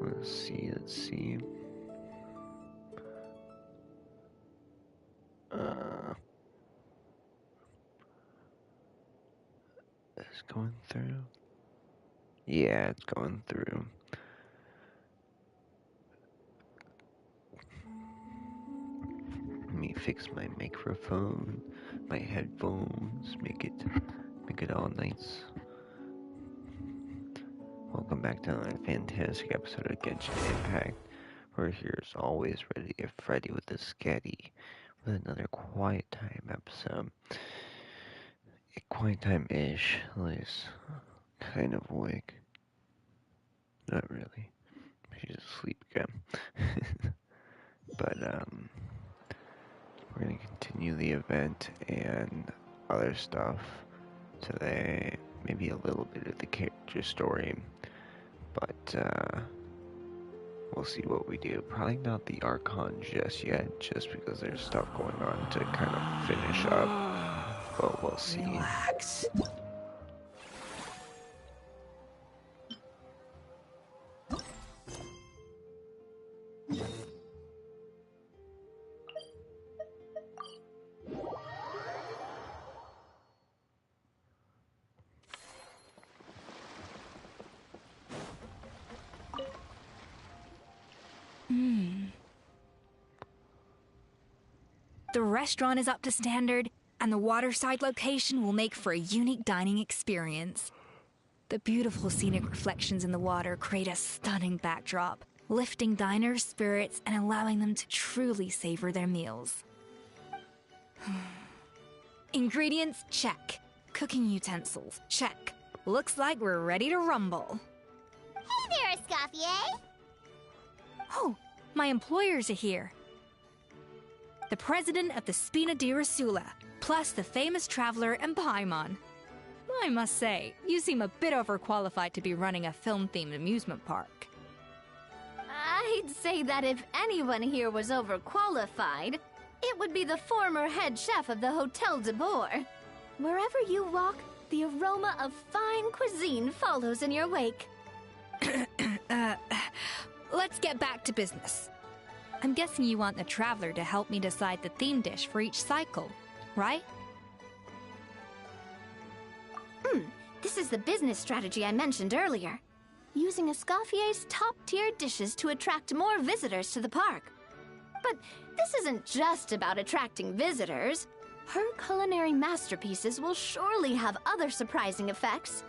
Let's see. It's going through. Yeah, it's going through. Let me fix my microphone, my headphones, make it all nice. Welcome back to another fantastic episode of Genshin Impact. We're here as always, ready to get Freddy with the Sketti with another quiet time episode. A quiet time-ish, at least kind of awake. Not really. She's asleep again. But we're gonna continue the event and other stuff today. Maybe a little bit of the character story, but we'll see what we do. Probably not the Archon just yet, just because there's stuff going on to kind of finish up. But we'll see. Relax. The restaurant is up to standard, and the waterside location will make for a unique dining experience. The beautiful scenic reflections in the water create a stunning backdrop, lifting diners' spirits and allowing them to truly savor their meals. Ingredients, check. Cooking utensils, check. Looks like we're ready to rumble. Hey there, Escoffier! Oh, my employers are here. The president of the Spina di Rasula, plus the famous traveler and Paimon. I must say, you seem a bit overqualified to be running a film-themed amusement park. I'd say that if anyone here was overqualified, it would be the former head chef of the Hotel de Boer. Wherever you walk, the aroma of fine cuisine follows in your wake. Let's get back to business. I'm guessing you want the traveler to help me decide the theme dish for each cycle, right? This is the business strategy I mentioned earlier. Using Escoffier's top-tier dishes to attract more visitors to the park. But this isn't just about attracting visitors. Her culinary masterpieces will surely have other surprising effects.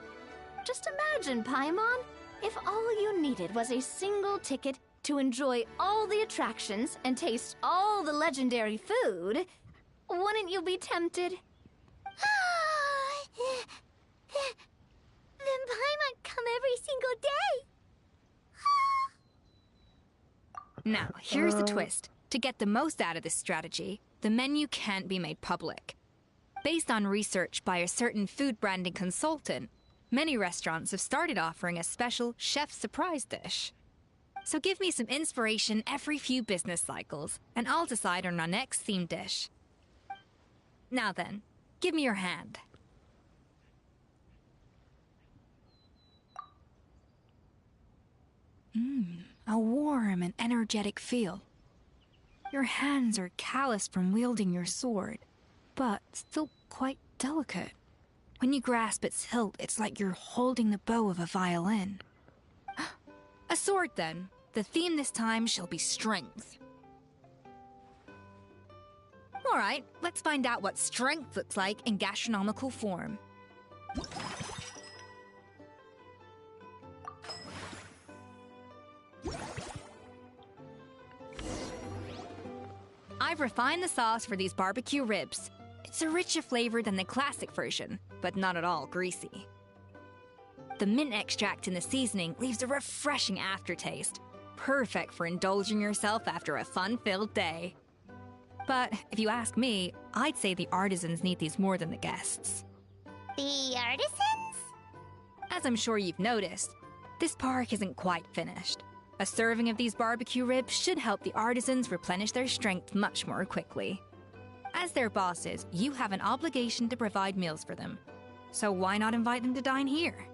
Just imagine, Paimon, if all you needed was a single ticket to enjoy all the attractions and taste all the legendary food. Wouldn't you be tempted? Then Paimon come every single day. Now, here's the twist. To get the most out of this strategy, the menu can't be made public. Based on research by a certain food branding consultant, many restaurants have started offering a special chef surprise dish. So give me some inspiration every few business cycles, and I'll decide on our next theme dish. Now then, give me your hand. A warm and energetic feel. Your hands are calloused from wielding your sword, but still quite delicate. When you grasp its hilt, it's like you're holding the bow of a violin. A sword, then. The theme this time shall be strength. All right, let's find out what strength looks like in gastronomical form. I've refined the sauce for these barbecue ribs. It's a richer flavor than the classic version, but not at all greasy. The mint extract in the seasoning leaves a refreshing aftertaste, perfect for indulging yourself after a fun-filled day. But if you ask me, I'd say the artisans need these more than the guests. The artisans? As I'm sure you've noticed, this park isn't quite finished. A serving of these barbecue ribs should help the artisans replenish their strength much more quickly. As their bosses, you have an obligation to provide meals for them. So why not invite them to dine here?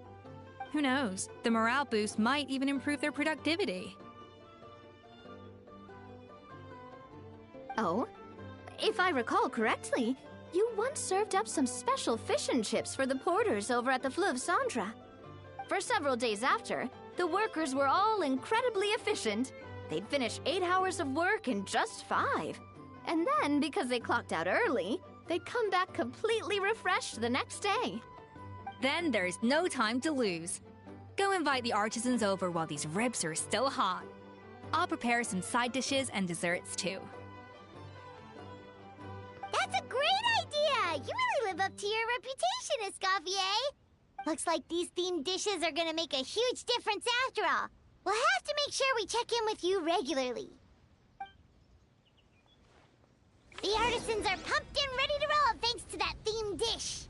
Who knows? The morale boost might even improve their productivity. Oh? If I recall correctly, you once served up some special fish and chips for the porters over at the Fleuve Cendra. For several days after, the workers were all incredibly efficient. They'd finish 8 hours of work in just 5. And then, because they clocked out early, they'd come back completely refreshed the next day. Then there's no time to lose. Go invite the artisans over while these ribs are still hot. I'll prepare some side dishes and desserts too. That's a great idea! You really live up to your reputation, Escoffier! Looks like these themed dishes are gonna make a huge difference after all. We'll have to make sure we check in with you regularly. The artisans are pumped and ready to roll thanks to that themed dish.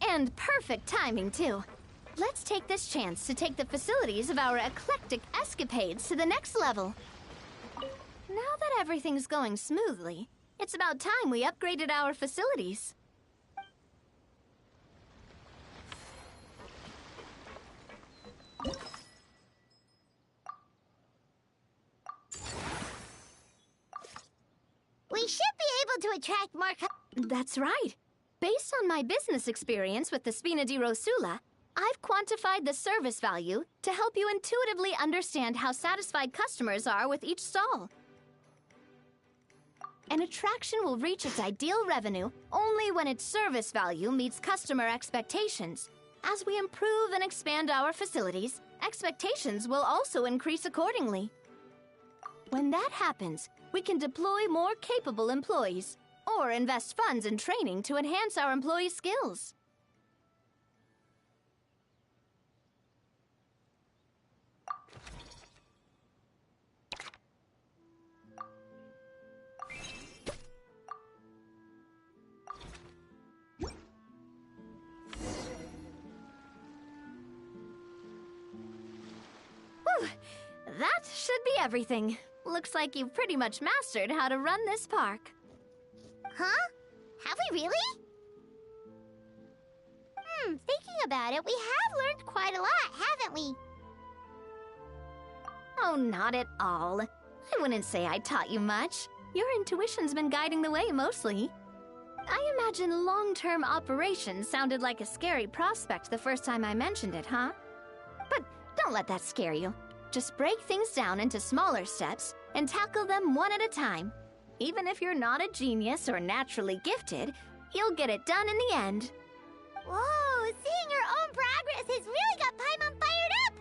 And perfect timing, too. Let's take this chance to take the facilities of our eclectic escapades to the next level. Now that everything's going smoothly, it's about time we upgraded our facilities. We should be able to attract more That's right. Based on my business experience with the Spina di Rosula, I've quantified the service value to help you intuitively understand how satisfied customers are with each stall. An attraction will reach its ideal revenue only when its service value meets customer expectations. As we improve and expand our facilities, expectations will also increase accordingly. When that happens, we can deploy more capable employees or invest funds in training to enhance our employees' skills. Whew. That should be everything. Looks like you've pretty much mastered how to run this park. Huh? Have we really? Thinking about it, we have learned quite a lot, haven't we? Oh, not at all. I wouldn't say I taught you much. Your intuition's been guiding the way mostly. I imagine long-term operations sounded like a scary prospect the first time I mentioned it, huh? But don't let that scare you. Just break things down into smaller steps and tackle them one at a time. Even if you're not a genius or naturally gifted, you'll get it done in the end. Whoa, seeing your own progress has really got Paimon fired up!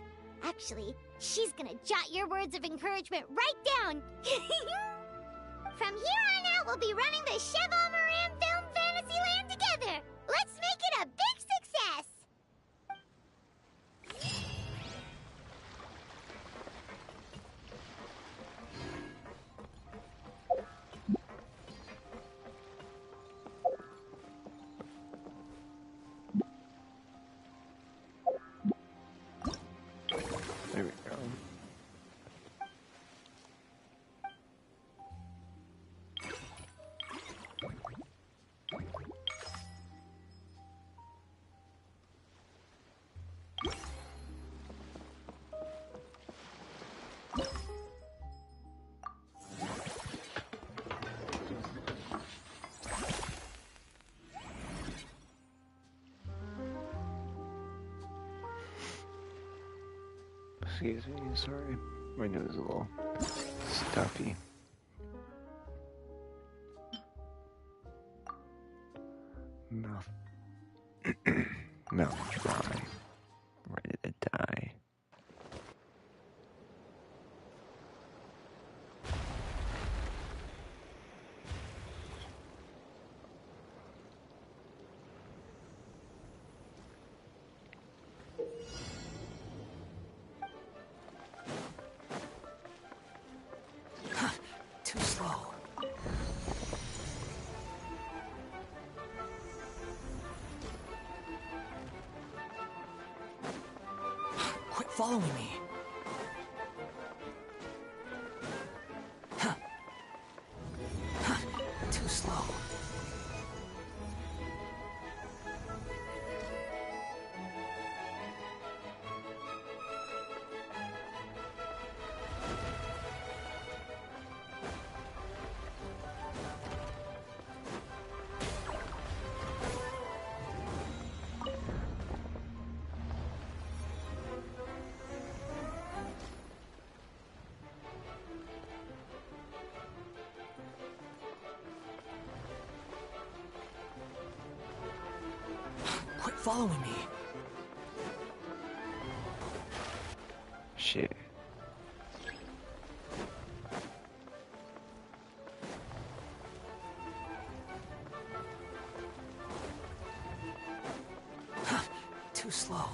Actually, she's gonna jot your words of encouragement right down. From here on out, we'll be running the Cheval Moran Film Fantasyland together. Let's make it a big success! There we go. Excuse me, sorry. My nose is a little stuffy. Mouth. Mouth dry. Ready to die. Too slow. Quit following me. Too slow. following me. Shit. Too slow.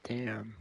Damn.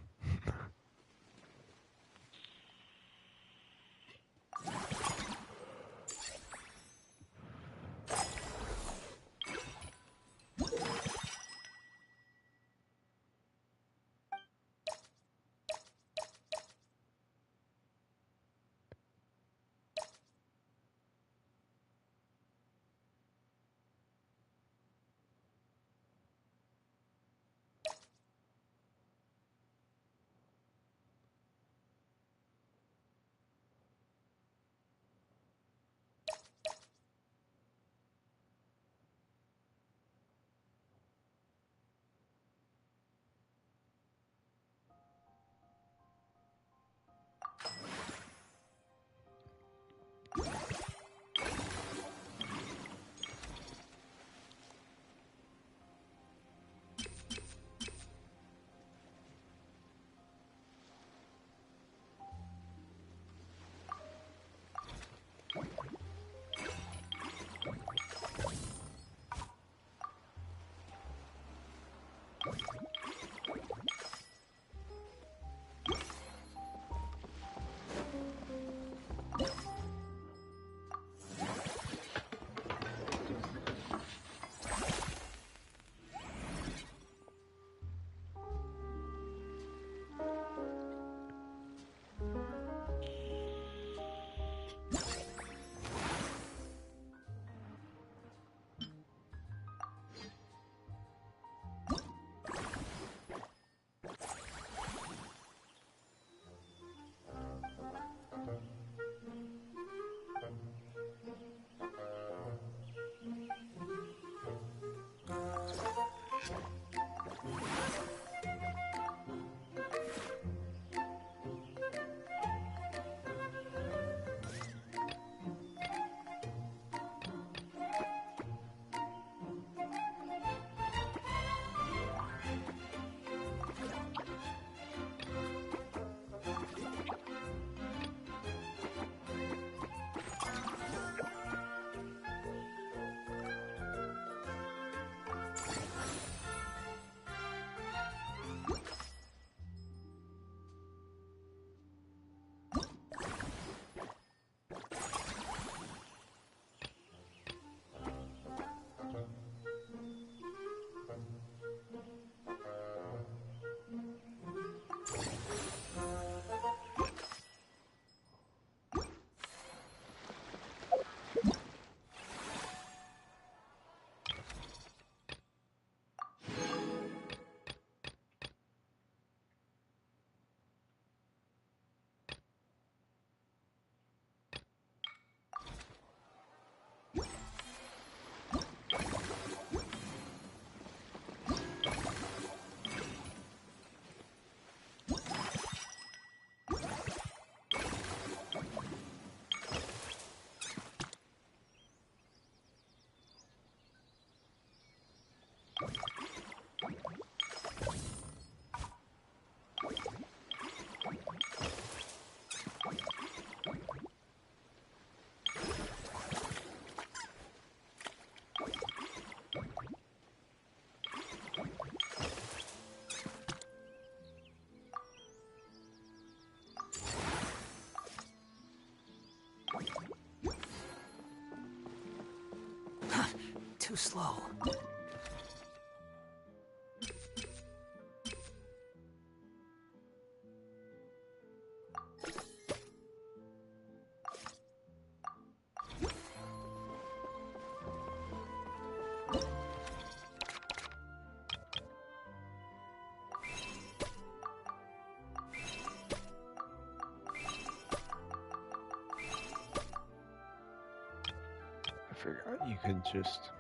Too slow. I forgot you can just...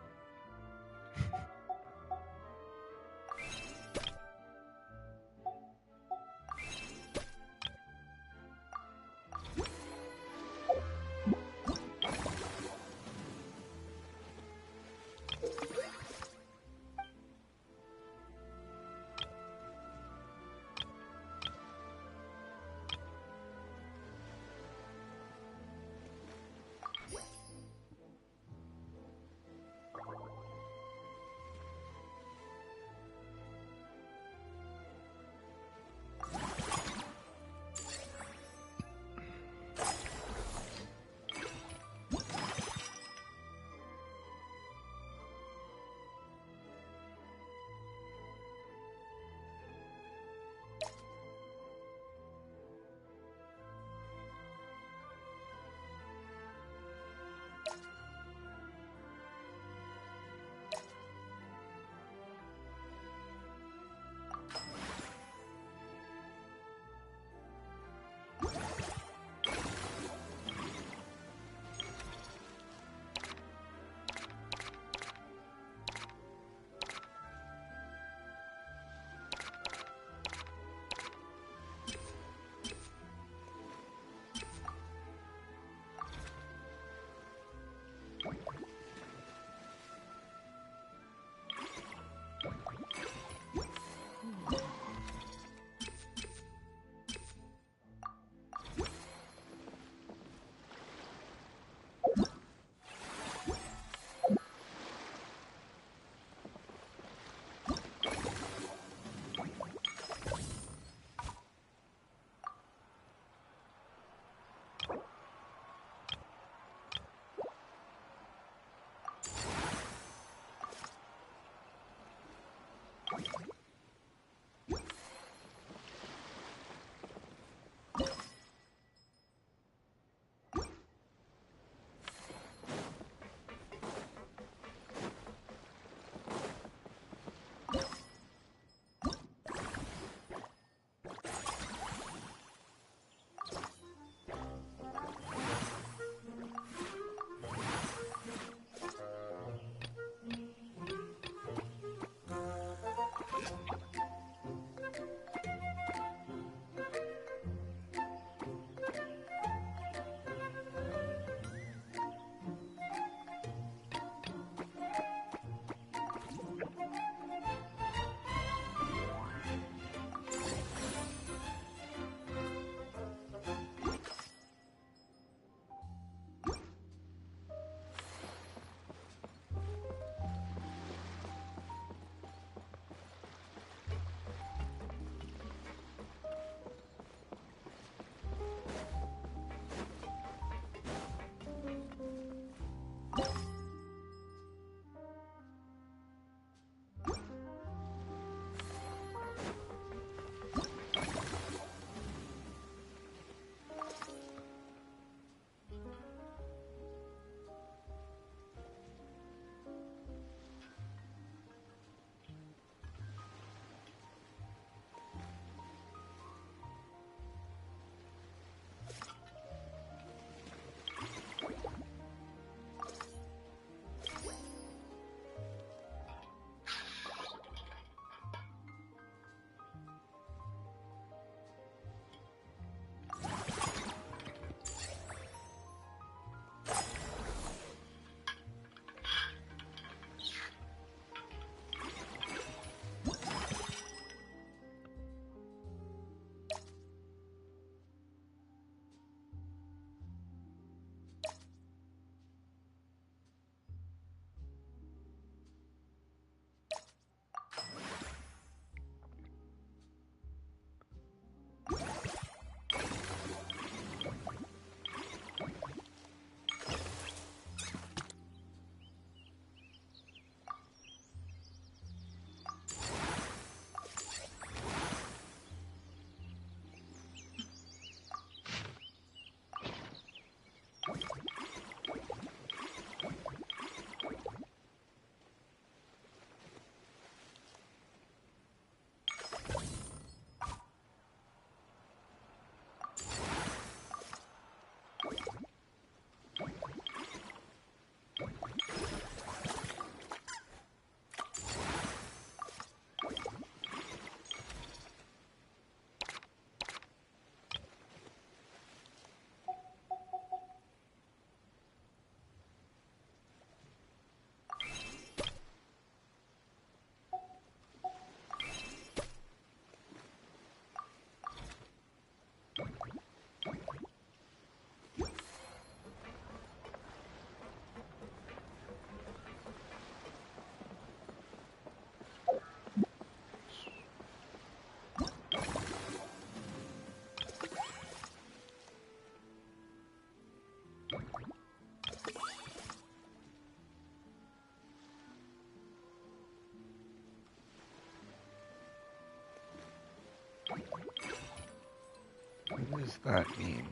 What does that mean?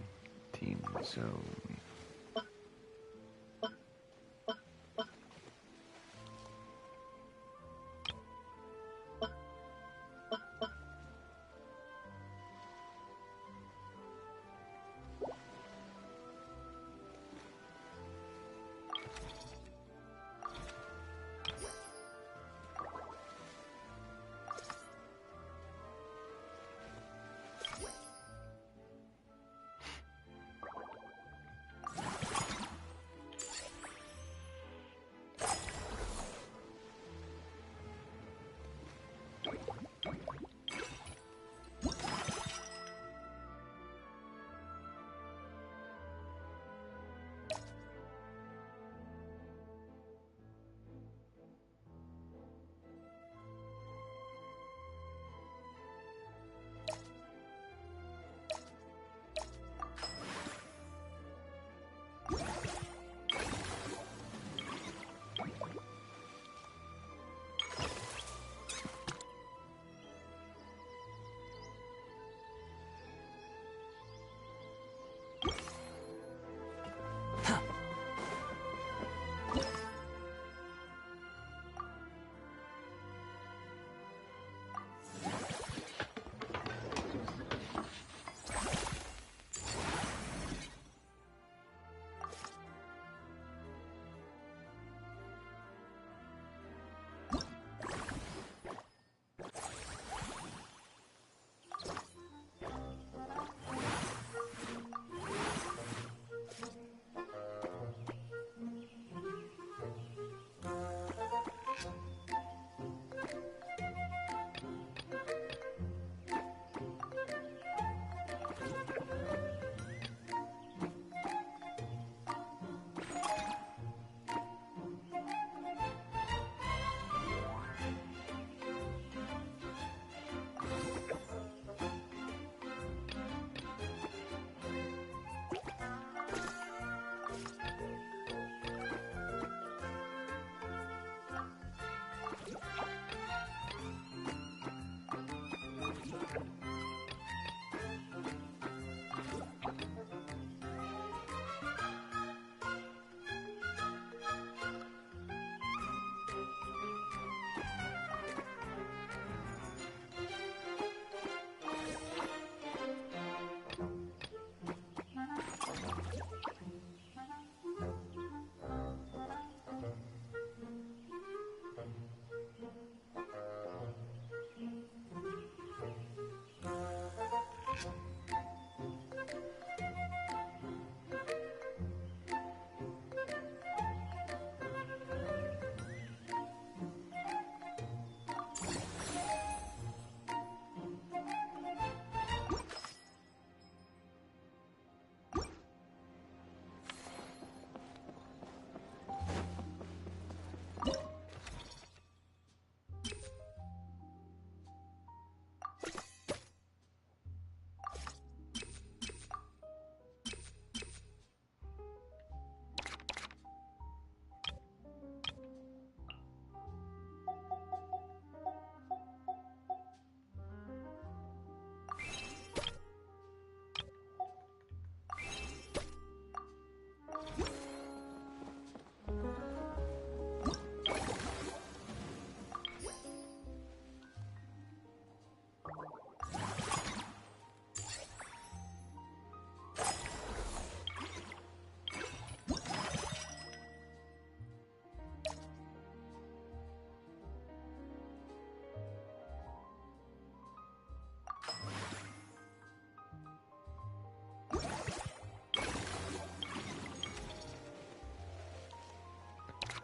Team zone.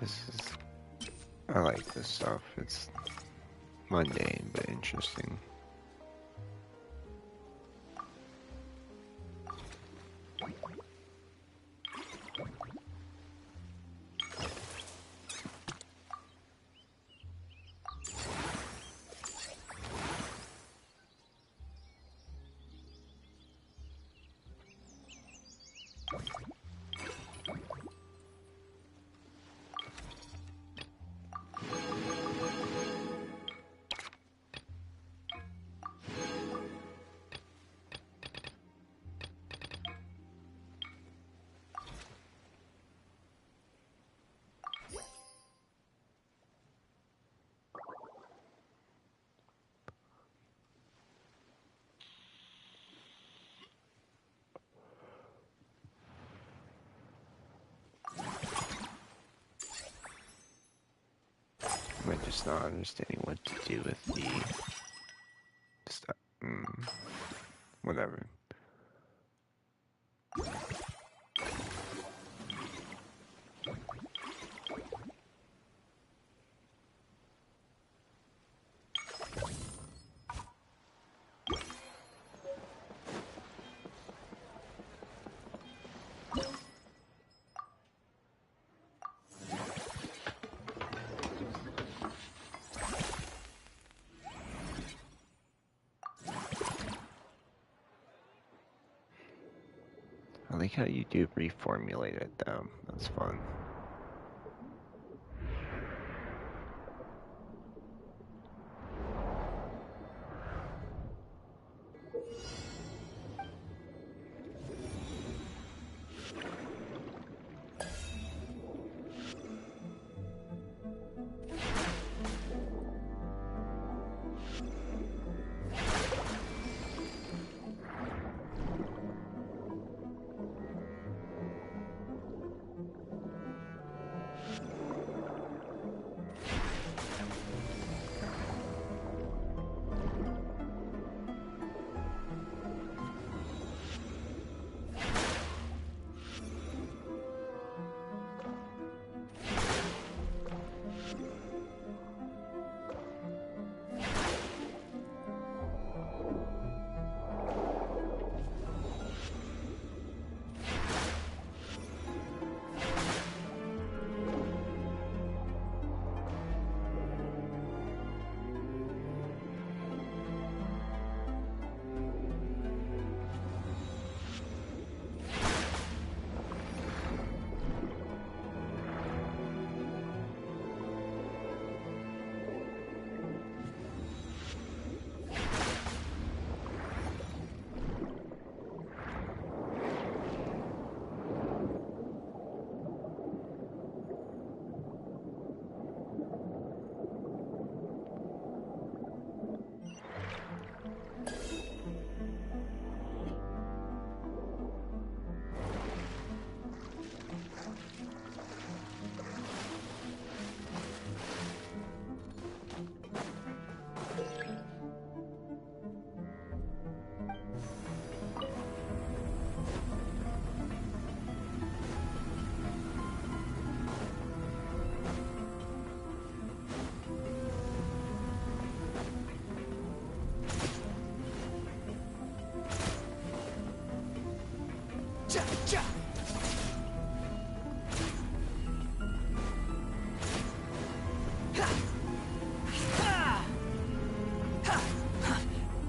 This is... I like this stuff. It's mundane, but interesting. just not understanding what to do with the stuff. Whatever. I like how you do reformulate it though. That's fun.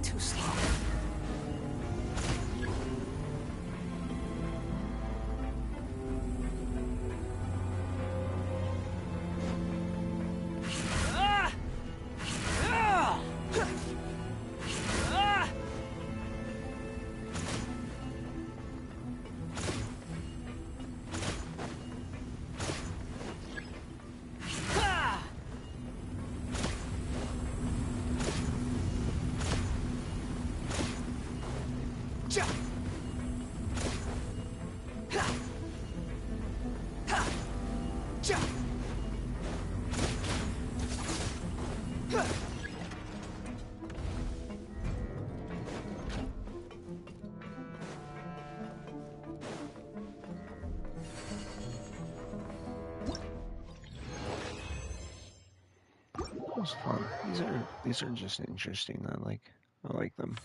Too slow. That was fun. These are just interesting. I like them.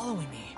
following me.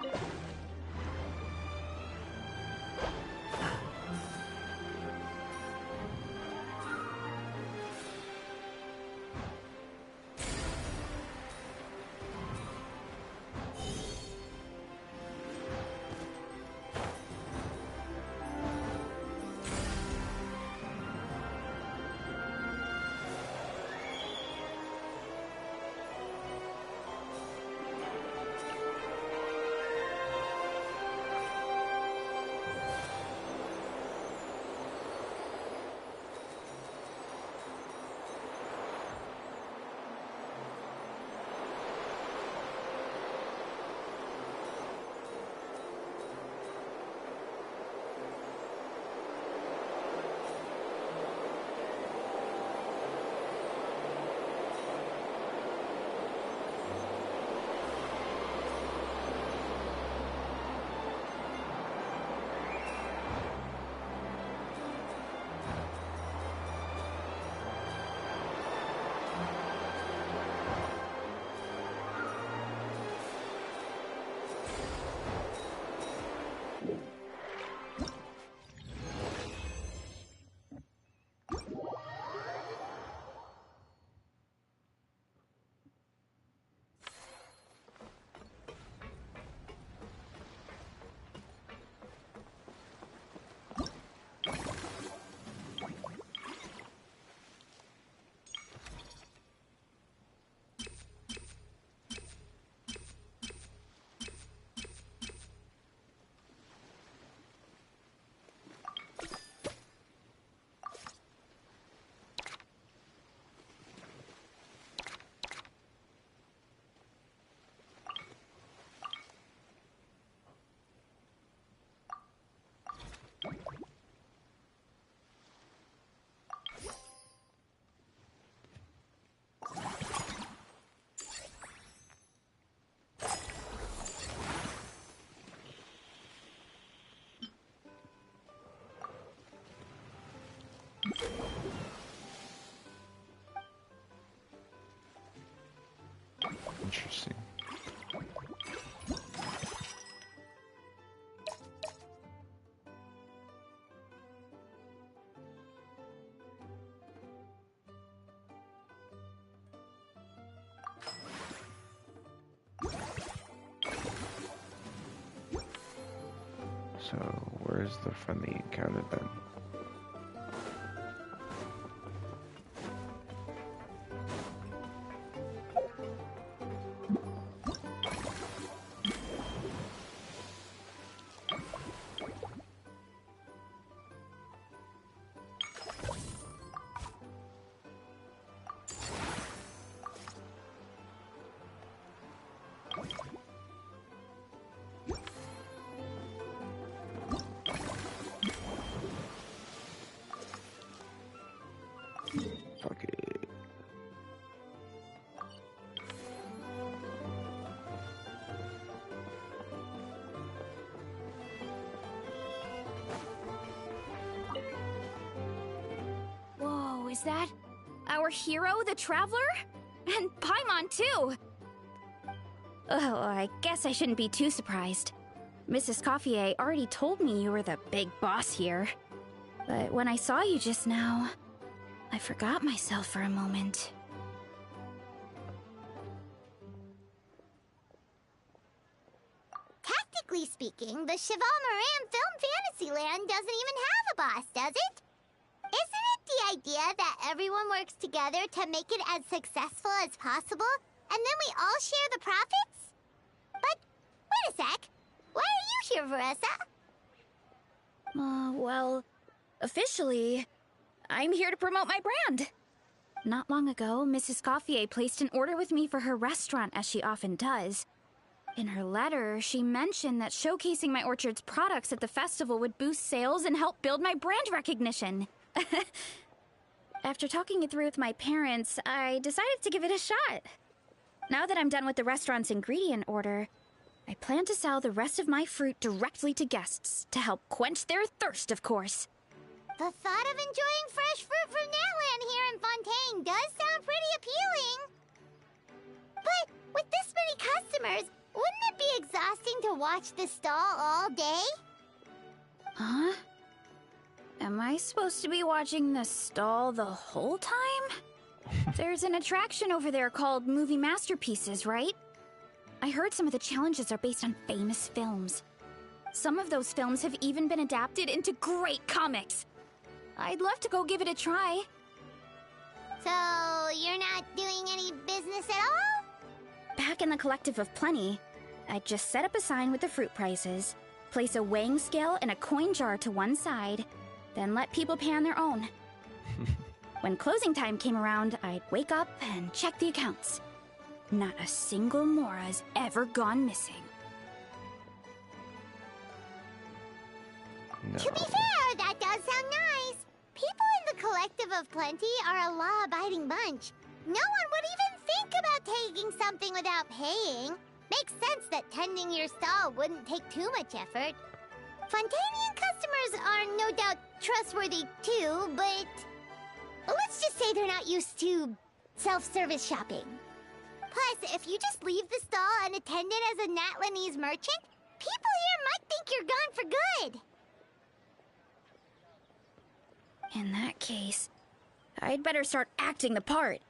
Interesting. So, where's the friendly encounter then? Fuck it. Whoa, is that our hero, the Traveler? And Paimon, too! Oh, I guess I shouldn't be too surprised. Mrs. Coiffier already told me you were the big boss here. But when I saw you just now, I forgot myself for a moment. Technically speaking, the Cheval Moran Film Fantasyland doesn't even have a boss, does it? Isn't it the idea that everyone works together to make it as successful as possible, and then we all share the profits? But, wait a sec. Why are you here, Veressa? Well, officially, I'm here to promote my brand. Not long ago, Mrs. Coiffier placed an order with me for her restaurant, as she often does. In her letter, she mentioned that showcasing my orchard's products at the festival would boost sales and help build my brand recognition. After talking it through with my parents, I decided to give it a shot. Now that I'm done with the restaurant's ingredient order, I plan to sell the rest of my fruit directly to guests to help quench their thirst, of course. The thought of enjoying fresh fruit from Natland here in Fontaine does sound pretty appealing. But with this many customers, wouldn't it be exhausting to watch the stall all day? Huh? Am I supposed to be watching the stall the whole time? There's an attraction over there called Movie Masterpieces, right? I heard some of the challenges are based on famous films. Some of those films have even been adapted into great comics. I'd love to go give it a try. So, you're not doing any business at all? Back in the Collective of Plenty, I'd just set up a sign with the fruit prices, place a weighing scale and a coin jar to one side, then let people pay on their own. When closing time came around, I'd wake up and check the accounts. Not a single Mora's ever gone missing. No. To be fair, that does sound nice. People in the Collective of Plenty are a law-abiding bunch. No one would even think about taking something without paying. Makes sense that tending your stall wouldn't take too much effort. Fontanian customers are no doubt trustworthy too, but let's just say they're not used to self-service shopping. Plus, if you just leave the stall unattended as a Natlanese merchant, people here might think you're gone for good. In that case, I'd better start acting the part.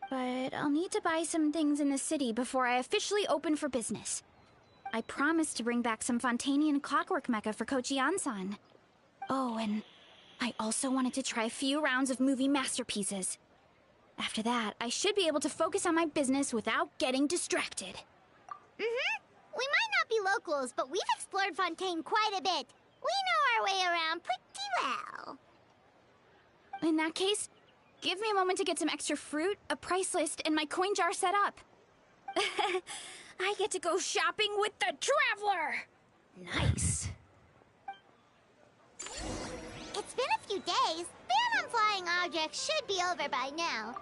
But I'll need to buy some things in the city before I officially open for business. I promised to bring back some Fontanian clockwork mecha for Kochi-san. Oh, and I also wanted to try a few rounds of movie masterpieces. After that, I should be able to focus on my business without getting distracted. Mm-hmm. We might not be locals, but we've explored Fontaine quite a bit. We know our way around pretty well. In that case, give me a moment to get some extra fruit, a price list, and my coin jar set up. I get to go shopping with the Traveler! Nice. It's been a few days. Ban on flying objects should be over by now.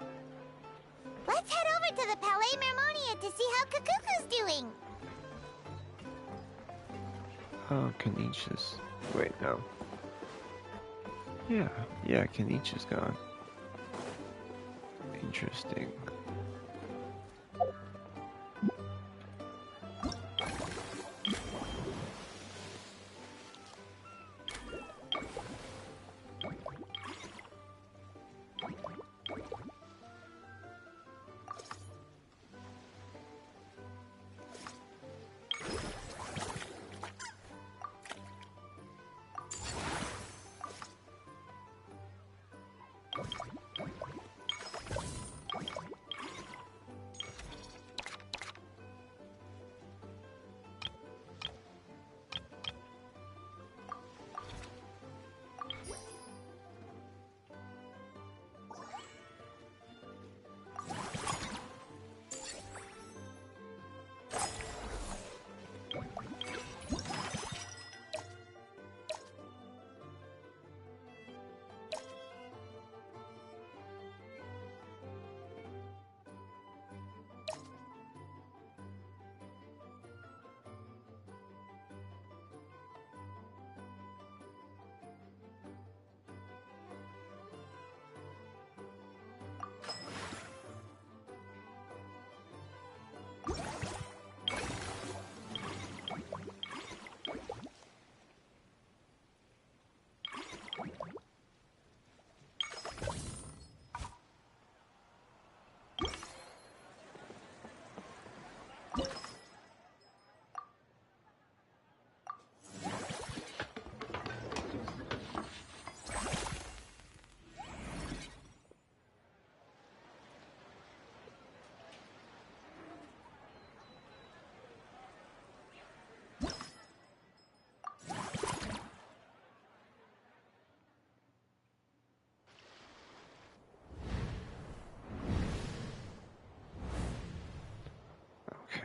Let's head over to the Palais Mermonia to see how Kakuku's doing. Oh, Kanichi's. Wait, no. Yeah, Kanichi's gone. Interesting.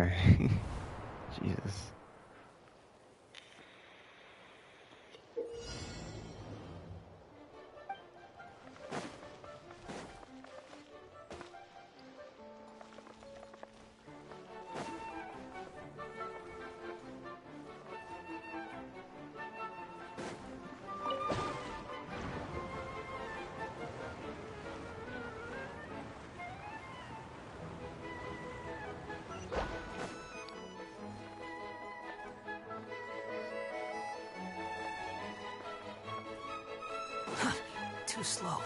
Okay. Jesus. Too slow.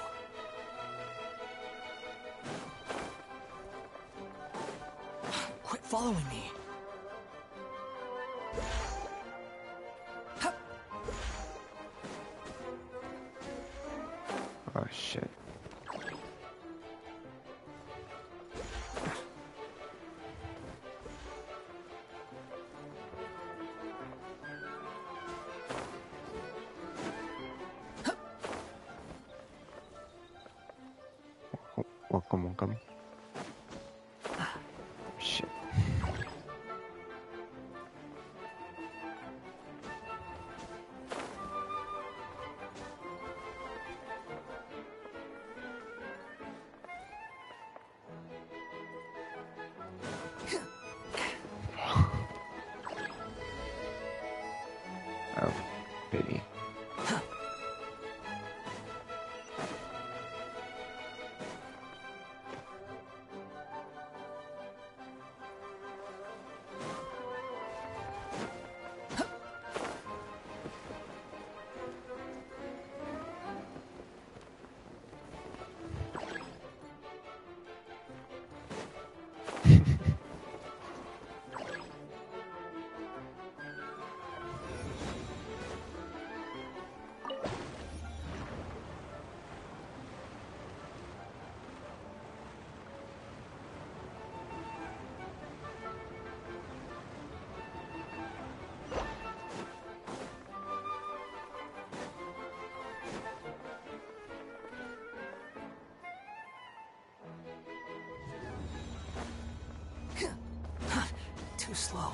Quit following me. Oh shit. Welcome, welcome. Shit. Oh, pity. Too slow.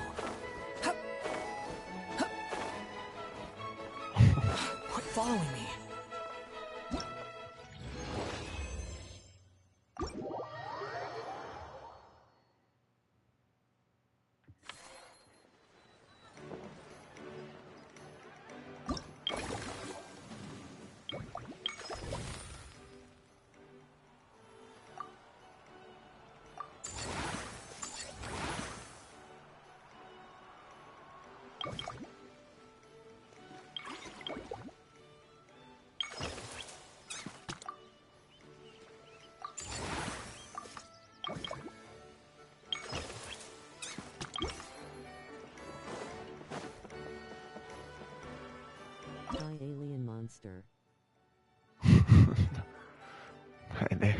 Quit following me. Hi, alien monster. Hi there.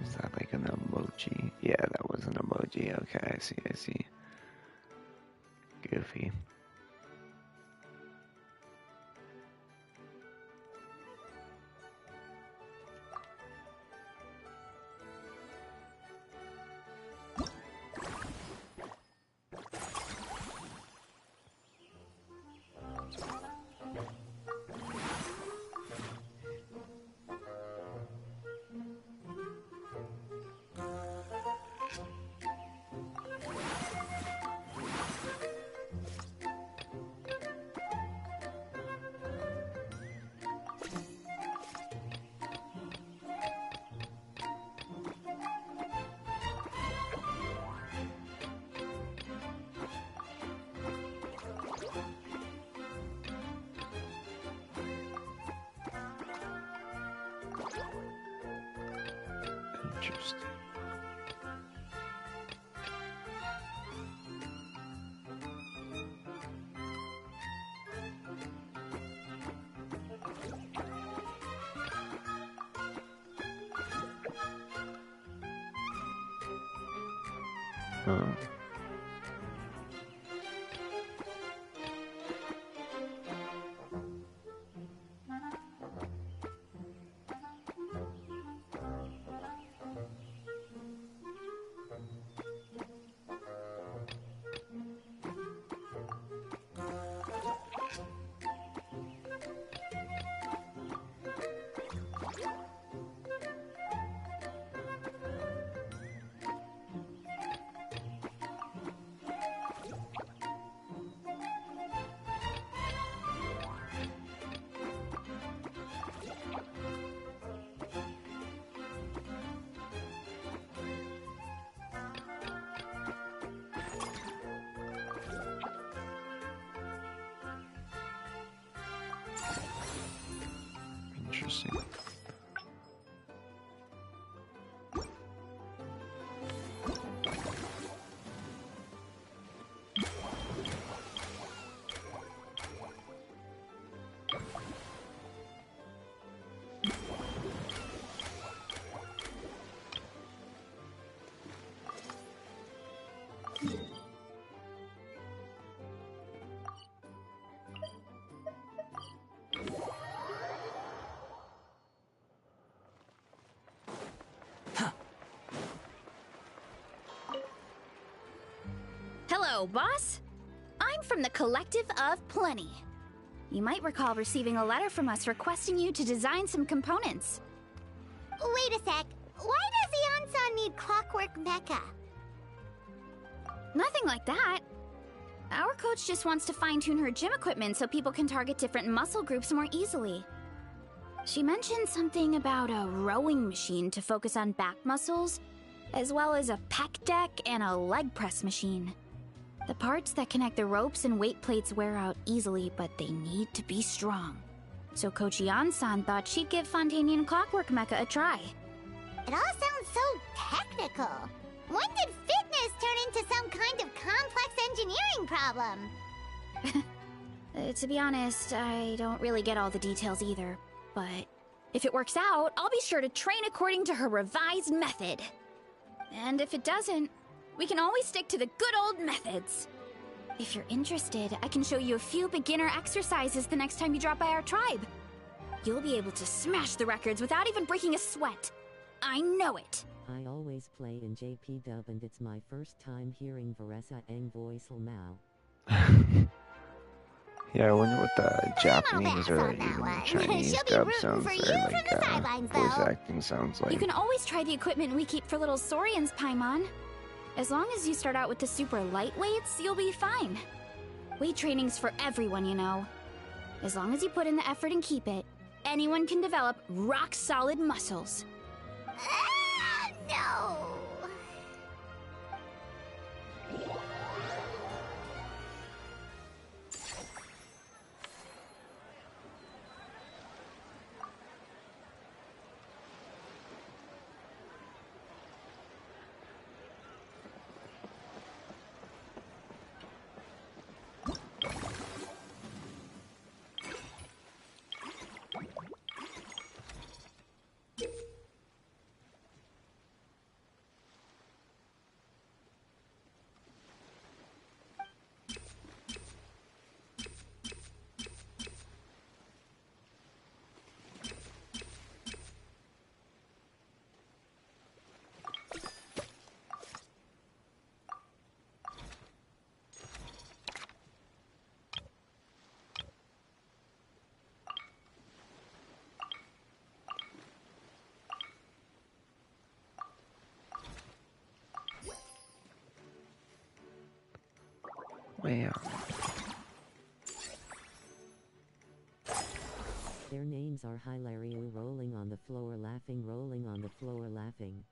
Is that like an emoji? Yeah, that was an emoji. Okay, I see, I see. Goofy. Interesting. Oh. interesting. Hello, boss. I'm from the Collective of Plenty. You might recall receiving a letter from us requesting you to design some components. Wait a sec. Why does Eon-san need Clockwork Mecha? Nothing like that. Our coach just wants to fine-tune her gym equipment so people can target different muscle groups more easily. She mentioned something about a rowing machine to focus on back muscles, as well as a pec deck and a leg press machine. The parts that connect the ropes and weight plates wear out easily, but they need to be strong. So Coach Eon-san thought she'd give Fontanian Clockwork Mecha a try. It all sounds so technical. When did fitness turn into some kind of complex engineering problem? To be honest, I don't really get all the details either. But if it works out, I'll be sure to train according to her revised method. And if it doesn't, we can always stick to the good old methods. If you're interested, I can show you a few beginner exercises the next time you drop by our tribe. You'll be able to smash the records without even breaking a sweat. I know it. I always play in JP dub and it's my first time hearing Varesa Eng voice Mao. Yeah, I wonder what the Japanese pass or on that even one. Chinese She'll be dub rooting sounds, for or you from like the sidelines, voice though. acting sounds like. You can always try the equipment we keep for little Saurians, Paimon. As long as you start out with the super lightweights, you'll be fine. Weight training's for everyone, you know. As long as you put in the effort and keep it, anyone can develop rock-solid muscles. No. Wow. Their names are Hilario rolling on the floor laughing rolling on the floor laughing.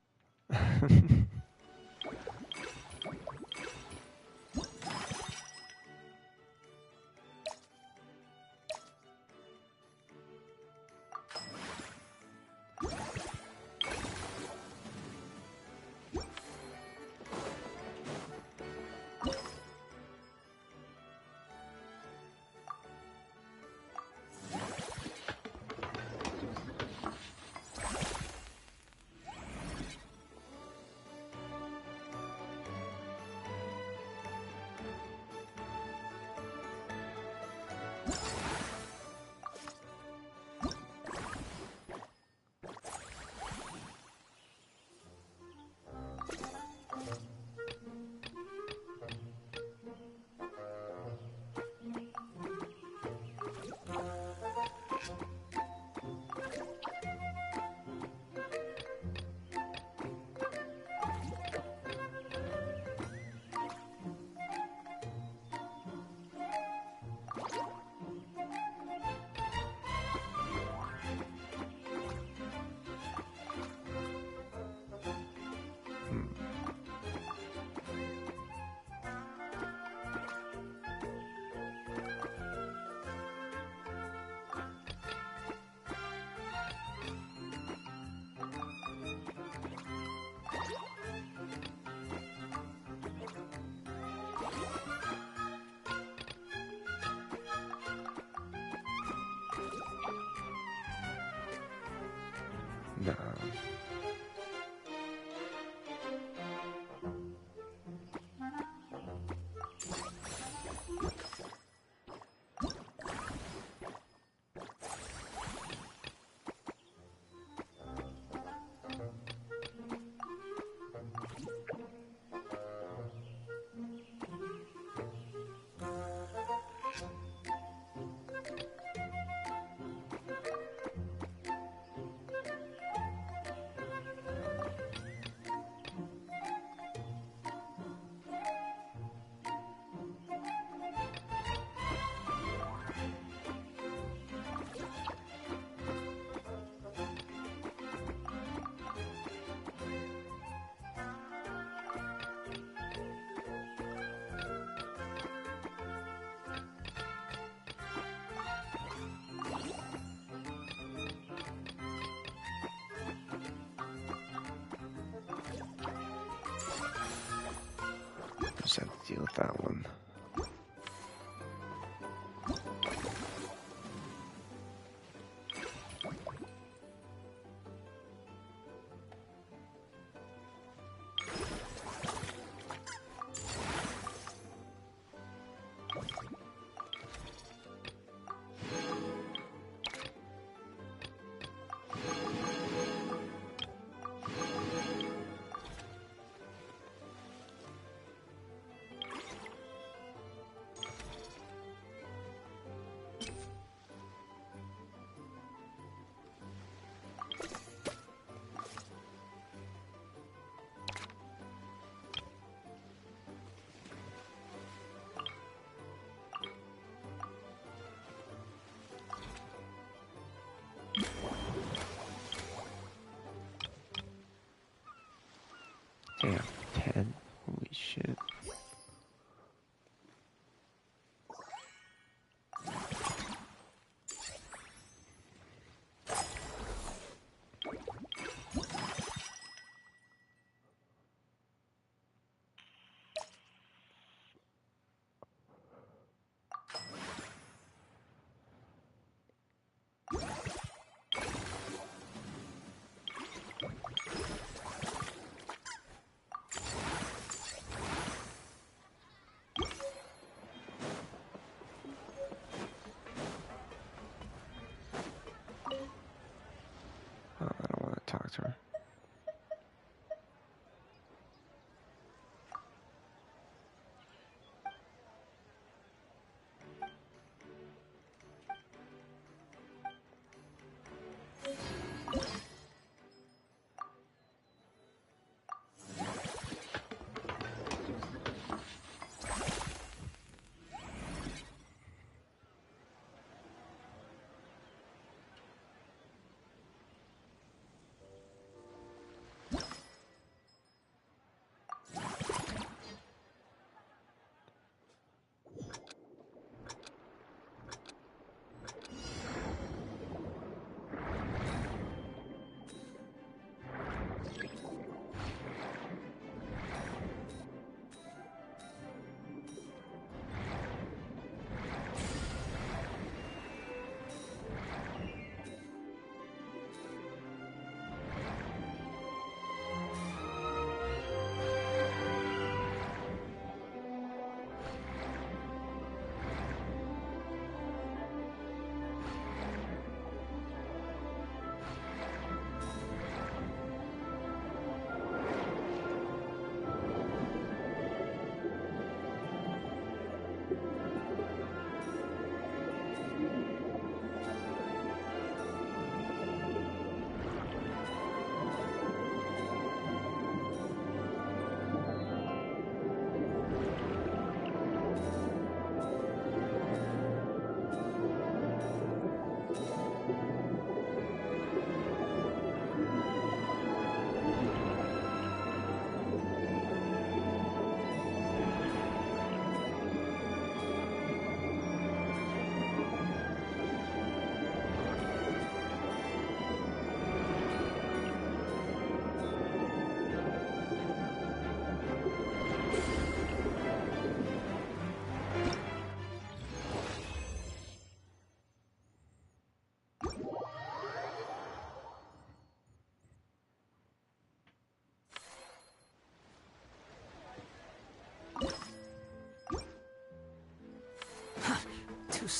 No. Just have to deal with that one. Damn, 10. Holy shit.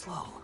slow.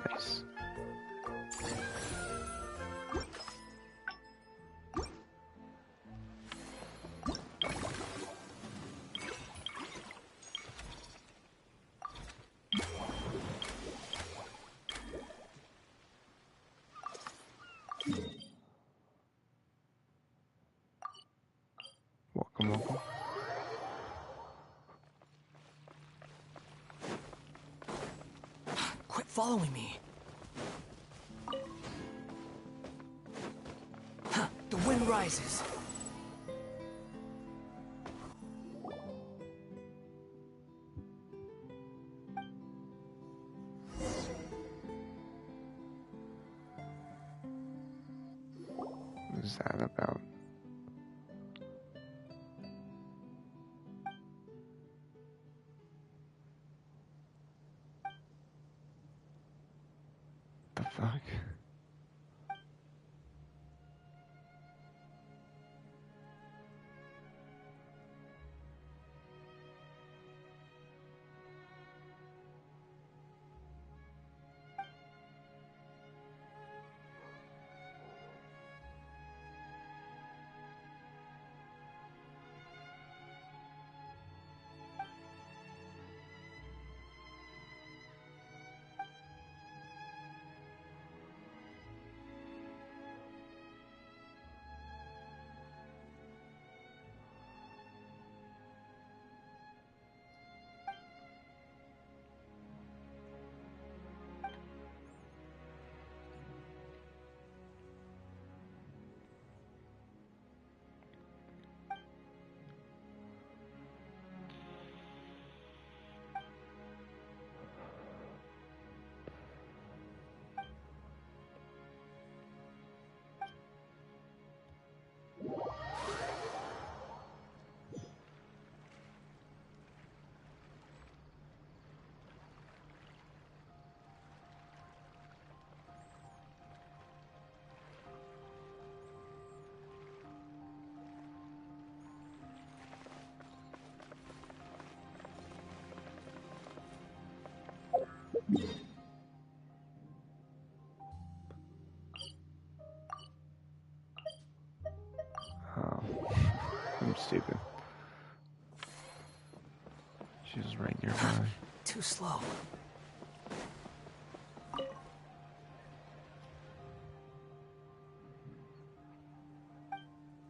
Nice. Welcome, welcome. Quit following me. Huh, the wind rises. What is that about? The fuck? Oh, I'm stupid. She's right nearby. Too slow.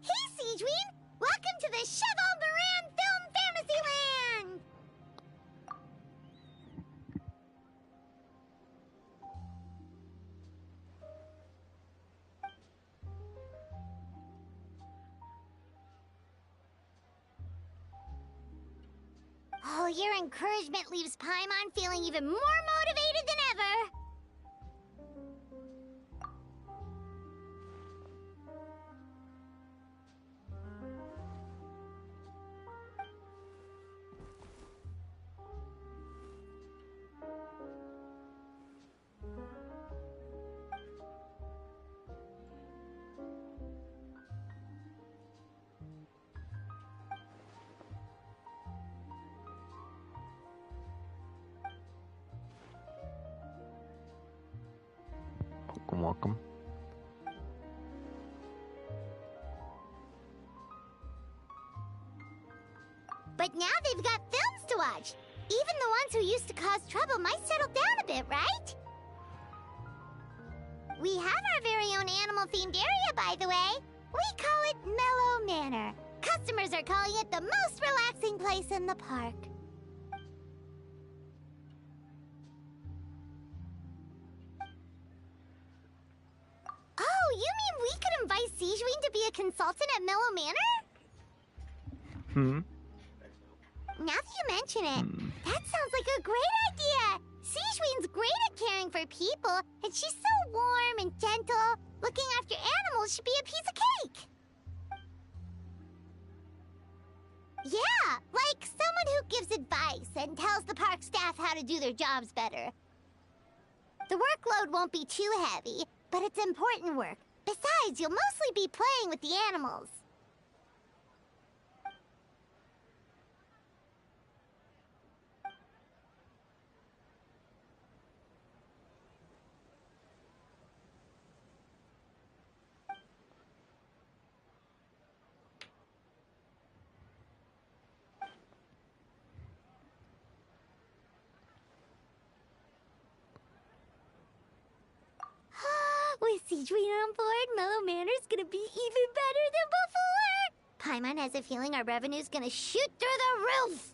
Hey, your encouragement leaves Paimon feeling even more motivated than ever. Welcome. But now they've got films to watch. Even the ones who used to cause trouble might settle down a bit, right? We have our very own animal-themed area, by the way. We call it Mellow Manor. Customers are calling it the most relaxing place in the park. Oh, you mean we could invite Sigeween to be a consultant at Mellow Manor? Now that you mention it, that sounds like a great idea! Sigeween's great at caring for people, and she's so warm and gentle. Looking after animals should be a piece of cake! Yeah, like someone who gives advice and tells the park staff how to do their jobs better. The workload won't be too heavy, but it's important work. Besides, you'll mostly be playing with the animals. With Sigeween on board, Mellow Manor's gonna be even better than before! Paimon has a feeling our revenue's gonna shoot through the roof!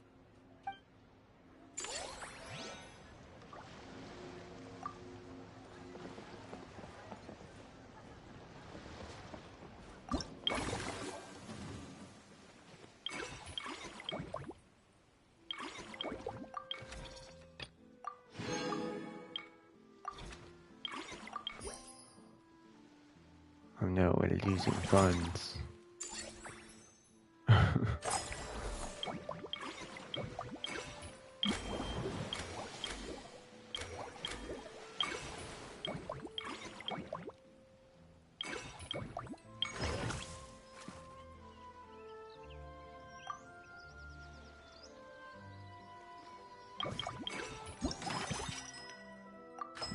Oh no, we're losing funds.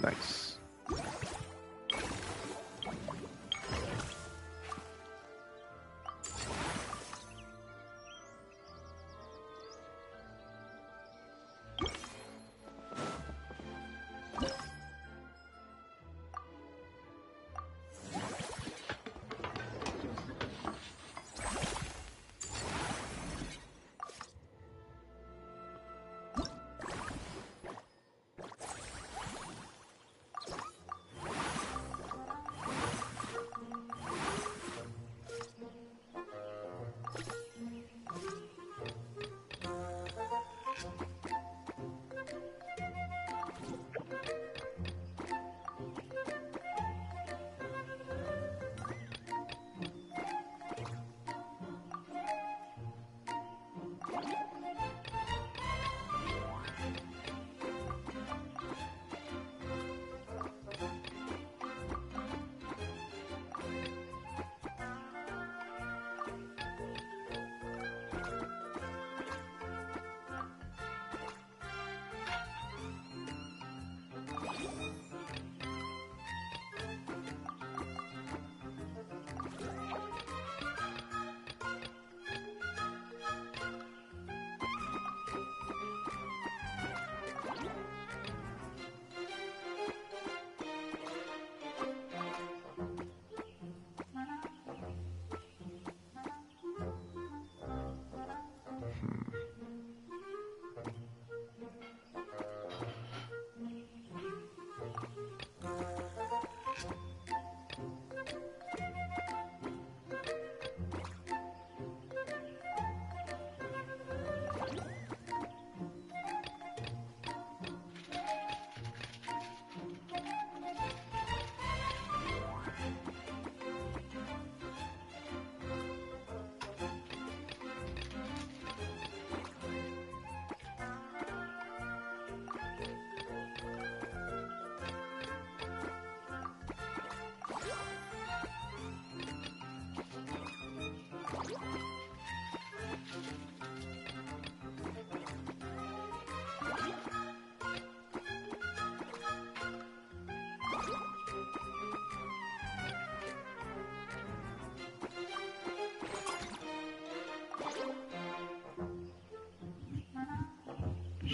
Nice.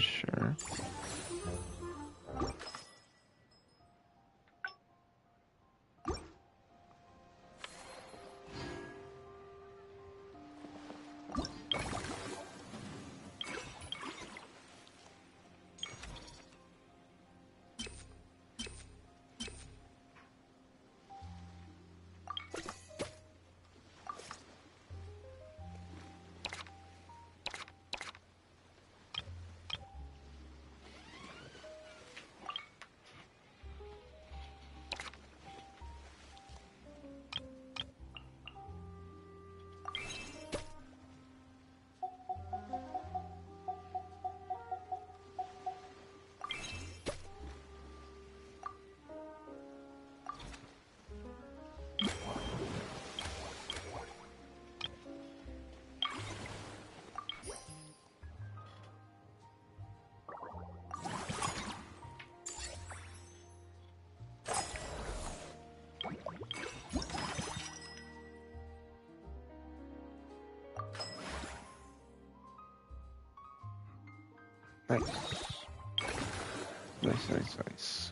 Sure. Nice. Nice, nice, nice.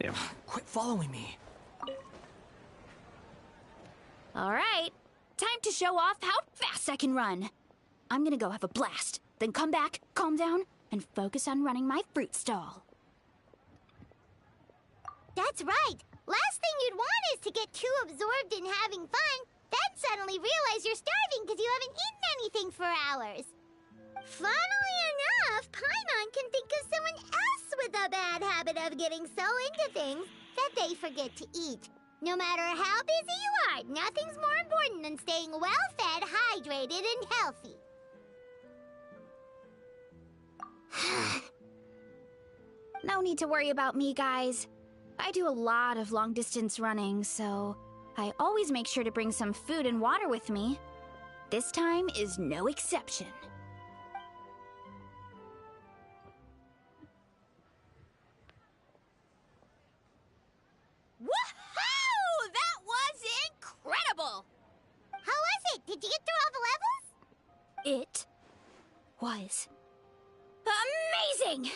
Yeah. Quit following me. All right, time to show off how fast I can run. I'm gonna go have a blast, then come back, calm down, and focus on running my fruit stall. That's right. Last thing you'd want is to get too absorbed in having fun, then suddenly realize you're starving because you haven't eaten anything for hours. Funnily enough, Paimon can think of someone else with a bad habit of getting so into things that they forget to eat. No matter how busy you are, nothing's more important than staying well-fed, hydrated, and healthy. No need to worry about me, guys. I do a lot of long-distance running, so I always make sure to bring some food and water with me. This time is no exception. Woohoo! That was incredible! How was it? Did you get through all the levels? It was amazing!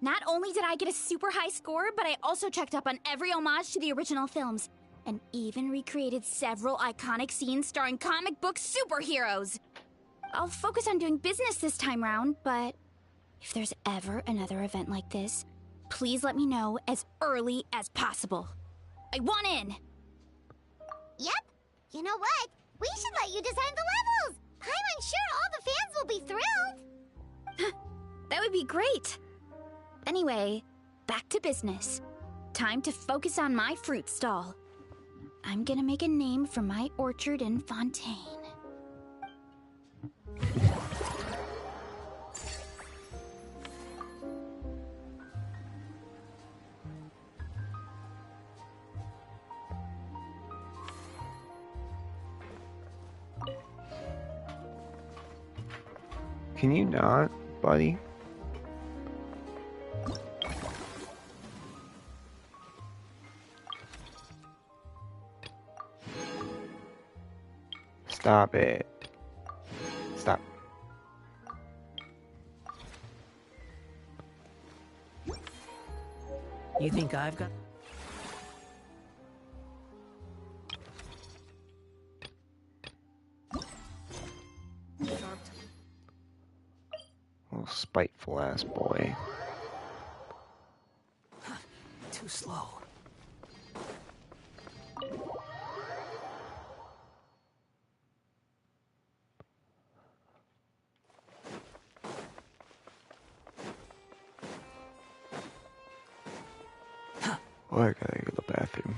Not only did I get a super high score, but I also checked up on every homage to the original films, and even recreated several iconic scenes starring comic book superheroes. I'll focus on doing business this time round, but if there's ever another event like this, please let me know as early as possible. I want in! Yep. You know what? We should let you design the levels! I'm sure all the fans will be thrilled! That would be great! Anyway, back to business. Time to focus on my fruit stall. I'm gonna make a name for my orchard and fontaine. Can you not, buddy? Stop it. You think I've got... Little spiteful ass boy. Too slow. Oh, I gotta go to the bathroom.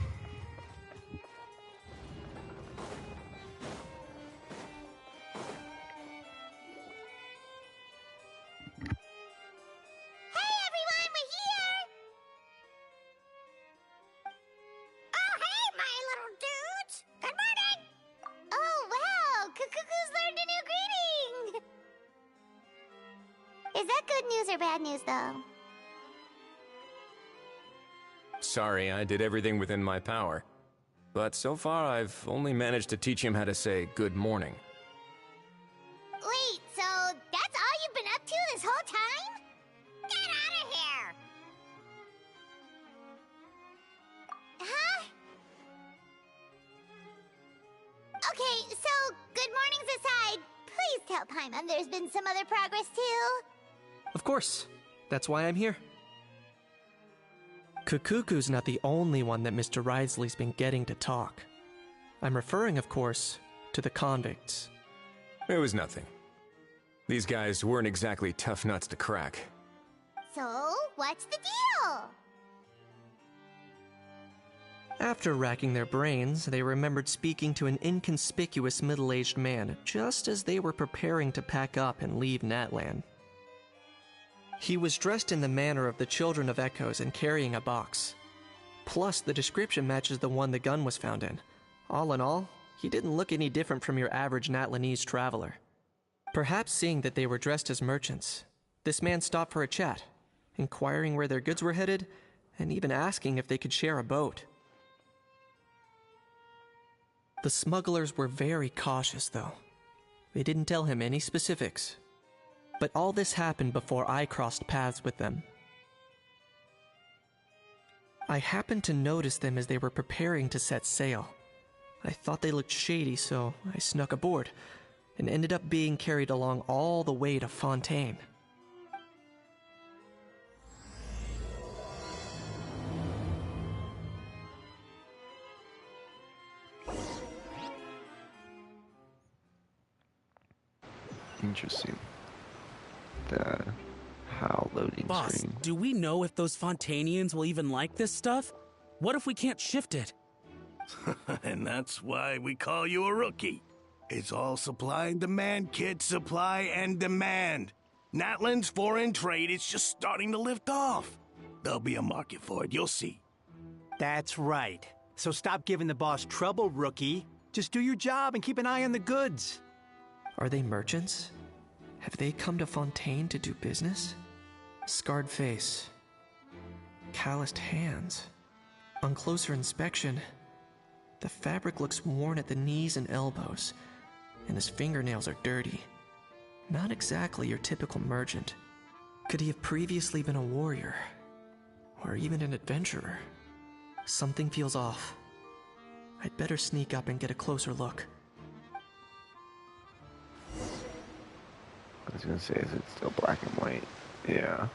Hey everyone, we're here! Oh hey, my little dudes! Good morning! Oh wow, Cuckoo's learned a new greeting! Is that good news or bad news though? Sorry, I did everything within my power. But so far, I've only managed to teach him how to say good morning. Wait, so that's all you've been up to this whole time? Get out of here! Huh? Okay, so good mornings aside, please tell Paimon there's been some other progress too. Of course. That's why I'm here. Kukuku's not the only one that Mr. Risley's been getting to talk. I'm referring, of course, to the convicts. It was nothing. These guys weren't exactly tough nuts to crack. So, what's the deal? After racking their brains, they remembered speaking to an inconspicuous middle-aged man just as they were preparing to pack up and leave Natlan. He was dressed in the manner of the Children of Echoes and carrying a box. Plus, the description matches the one the gun was found in. All in all, he didn't look any different from your average Natlanese traveler. Perhaps seeing that they were dressed as merchants, this man stopped for a chat, inquiring where their goods were headed, and even asking if they could share a boat. The smugglers were very cautious, though. They didn't tell him any specifics. But all this happened before I crossed paths with them. I happened to notice them as they were preparing to set sail. I thought they looked shady, so I snuck aboard, and ended up being carried along all the way to Fontaine. Interesting. The HAL loading Boss, screen. do we know if those Fontainians will even like this stuff? What if we can't shift it? And that's why we call you a rookie. It's all supply and demand, kid. Supply and demand. Natlan's foreign trade is just starting to lift off. There'll be a market for it, you'll see. That's right. So stop giving the boss trouble, rookie. Just do your job and keep an eye on the goods. Are they merchants? Have they come to Fontaine to do business? Scarred face. Calloused hands. On closer inspection, the fabric looks worn at the knees and elbows, and his fingernails are dirty. Not exactly your typical merchant. Could he have previously been a warrior? Or even an adventurer? Something feels off. I'd better sneak up and get a closer look. I was gonna say, is it still black and white? Yeah.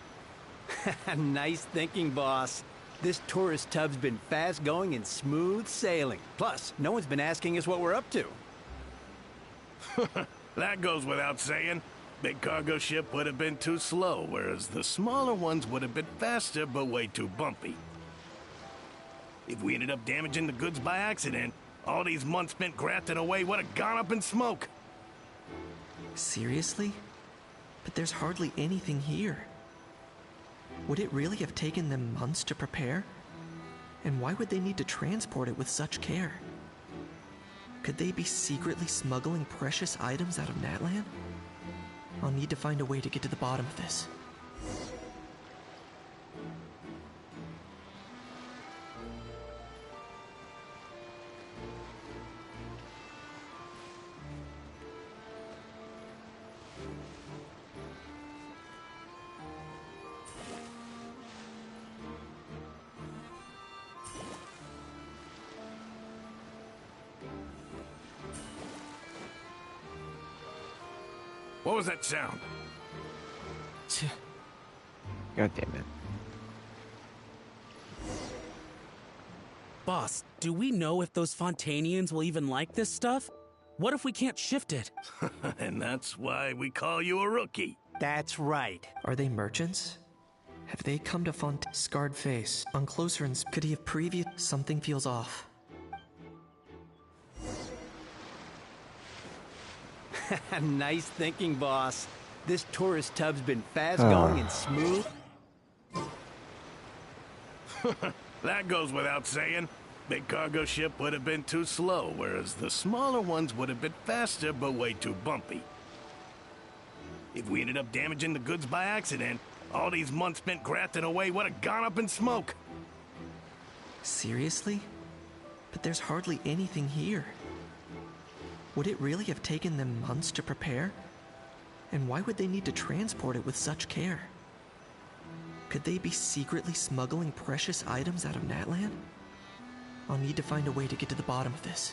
Nice thinking, boss. This tourist tub's been fast going and smooth sailing. Plus, no one's been asking us what we're up to. That goes without saying. Big cargo ship would have been too slow, whereas the smaller ones would have been faster but way too bumpy. If we ended up damaging the goods by accident, all these months spent grafting away would have gone up in smoke. Seriously? But there's hardly anything here. Would it really have taken them months to prepare? And why would they need to transport it with such care? Could they be secretly smuggling precious items out of Natlan? I'll need to find a way to get to the bottom of this. What was that sound? God damn it. Boss, do we know if those Fontanians will even like this stuff? What if we can't shift it? And that's why we call you a rookie. That's right. Are they merchants? Have they come to Scarred face. On closer and could he have previous? Something feels off. Nice thinking, boss. This tourist tub's been fast going and smooth. That goes without saying. Big cargo ship would have been too slow, whereas the smaller ones would have been faster but way too bumpy. If we ended up damaging the goods by accident, all these months spent grafting away would have gone up in smoke. Seriously? But there's hardly anything here. Would it really have taken them months to prepare? And why would they need to transport it with such care? Could they be secretly smuggling precious items out of Natlan? I'll need to find a way to get to the bottom of this.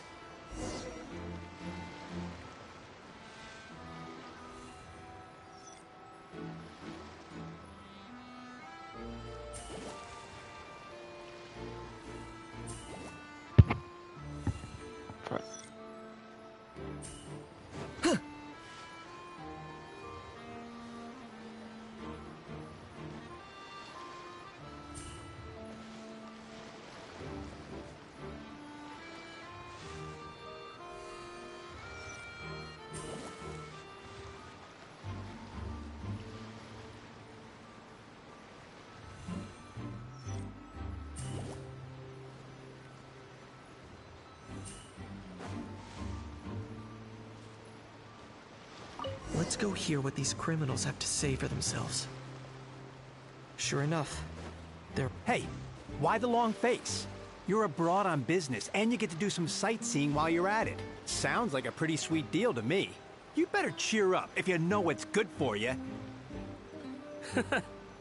Let's go hear what these criminals have to say for themselves. Sure enough, they're... Hey, why the long face? You're abroad on business, and you get to do some sightseeing while you're at it. Sounds like a pretty sweet deal to me. You better cheer up if you know what's good for you.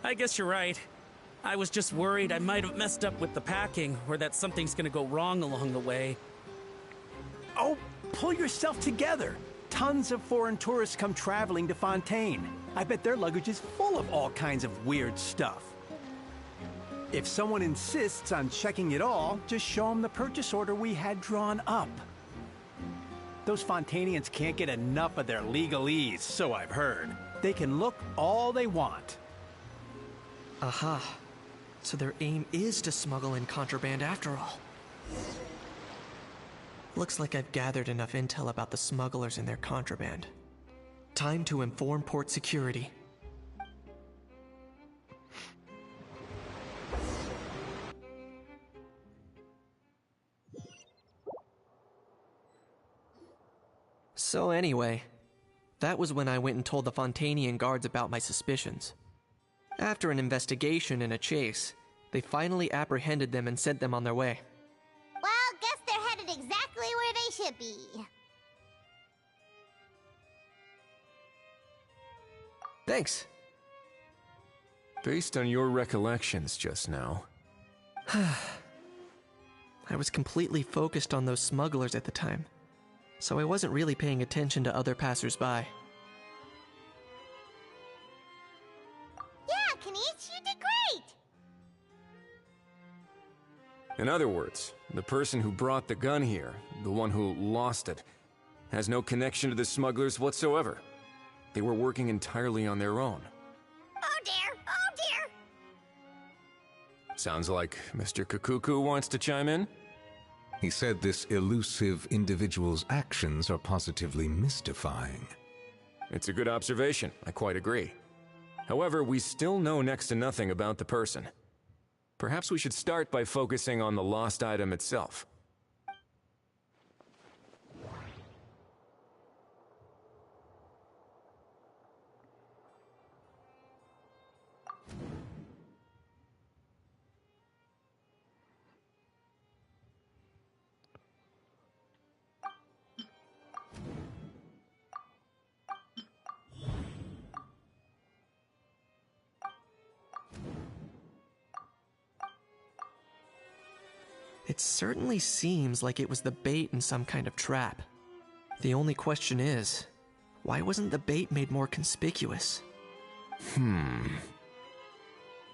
I guess you're right. I was just worried I might have messed up with the packing, or that something's gonna go wrong along the way. Oh, pull yourself together. Tons of foreign tourists come traveling to Fontaine. I bet their luggage is full of all kinds of weird stuff. If someone insists on checking it all, just show them the purchase order we had drawn up. Those Fontanians can't get enough of their legalese, so I've heard. They can look all they want. Aha. So their aim is to smuggle in contraband after all. Looks like I've gathered enough intel about the smugglers and their contraband. Time to inform port security. So anyway, that was when I went and told the Fontanian guards about my suspicions. After an investigation and a chase, they finally apprehended them and sent them on their way. Well, guess they're headed exactly where they should be. Thanks. Based on your recollections just now... I was completely focused on those smugglers at the time, so I wasn't really paying attention to other passers-by. Yeah, Kanish, you did great! In other words, the person who brought the gun here, the one who lost it, has no connection to the smugglers whatsoever. They were working entirely on their own. Oh dear, oh dear! Sounds like Mr. Kakuku wants to chime in? He said this elusive individual's actions are positively mystifying. It's a good observation, I quite agree. However, we still know next to nothing about the person. Perhaps we should start by focusing on the lost item itself. It certainly seems like it was the bait in some kind of trap. The only question is, Why wasn't the bait made more conspicuous?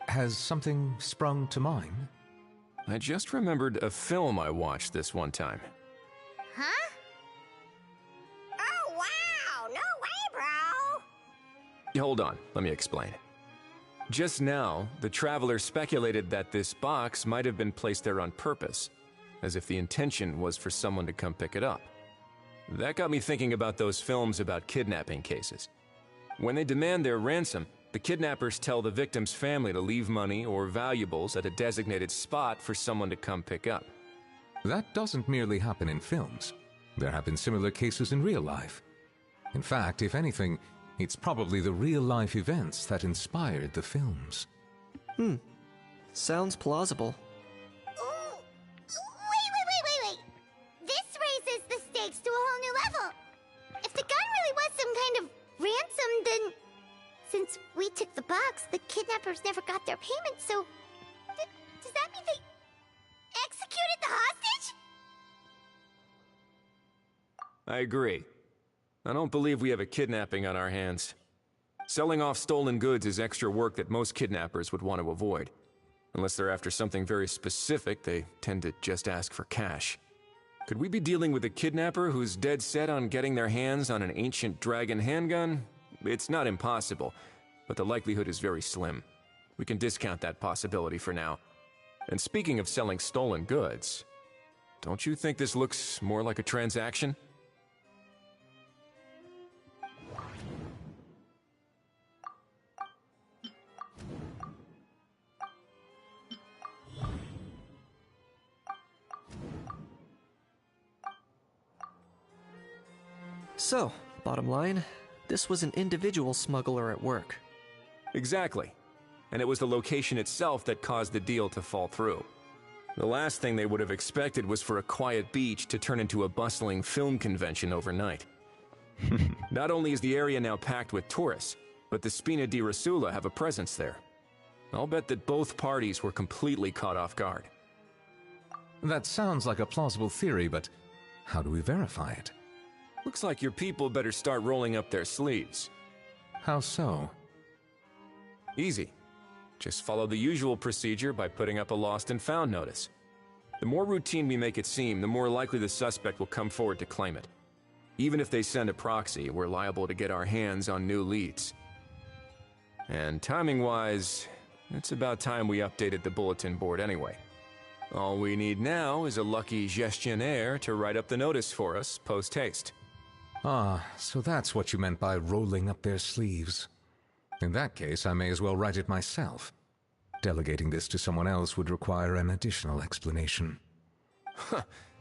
Has something sprung to mind? I just remembered a film I watched this one time. Huh? Oh, wow! No way, bro! Hold on, let me explain. Just now, the traveler speculated that this box might have been placed there on purpose, as if the intention was for someone to come pick it up. That got me thinking about those films about kidnapping cases. When they demand their ransom, the kidnappers tell the victim's family to leave money or valuables at a designated spot for someone to come pick up. That doesn't merely happen in films. There have been similar cases in real life. In fact, if anything, it's probably the real-life events that inspired the films. Sounds plausible. Ooh. Wait. This raises the stakes to a whole new level. If the gun really was some kind of ransom, then... Since we took the box, the kidnappers never got their payment, so... does that mean they executed the hostage? I agree. I don't believe we have a kidnapping on our hands. Selling off stolen goods is extra work that most kidnappers would want to avoid. Unless they're after something very specific, they tend to just ask for cash. Could we be dealing with a kidnapper who's dead set on getting their hands on an ancient dragon handgun? It's not impossible, but the likelihood is very slim. We can discount that possibility for now. And speaking of selling stolen goods, don't you think this looks more like a transaction? So, bottom line, this was an individual smuggler at work. Exactly. And it was the location itself that caused the deal to fall through. The last thing they would have expected was for a quiet beach to turn into a bustling film convention overnight. Not only is the area now packed with tourists, but the Spina di Rosula have a presence there. I'll bet that both parties were completely caught off guard. That sounds like a plausible theory, but how do we verify it? Looks like your people better start rolling up their sleeves. How so? Easy. Just follow the usual procedure by putting up a lost and found notice. The more routine we make it seem, the more likely the suspect will come forward to claim it. Even if they send a proxy, we're liable to get our hands on new leads. And timing-wise, it's about time we updated the bulletin board anyway. All we need now is a lucky gestionnaire to write up the notice for us post-haste. Ah, so that's what you meant by rolling up their sleeves. In that case, I may as well write it myself. Delegating this to someone else would require an additional explanation.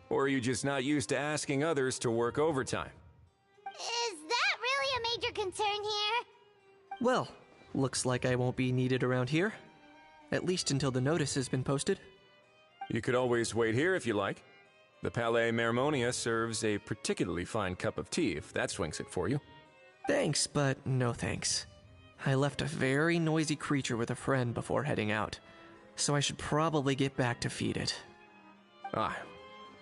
Or are you just not used to asking others to work overtime? Is that really a major concern here? Well, looks like I won't be needed around here. At least until the notice has been posted. You could always wait here if you like. The Palais Mermonia serves a particularly fine cup of tea if that swings it for you. Thanks, but no thanks. I left a very noisy creature with a friend before heading out, so I should probably get back to feed it. Ah,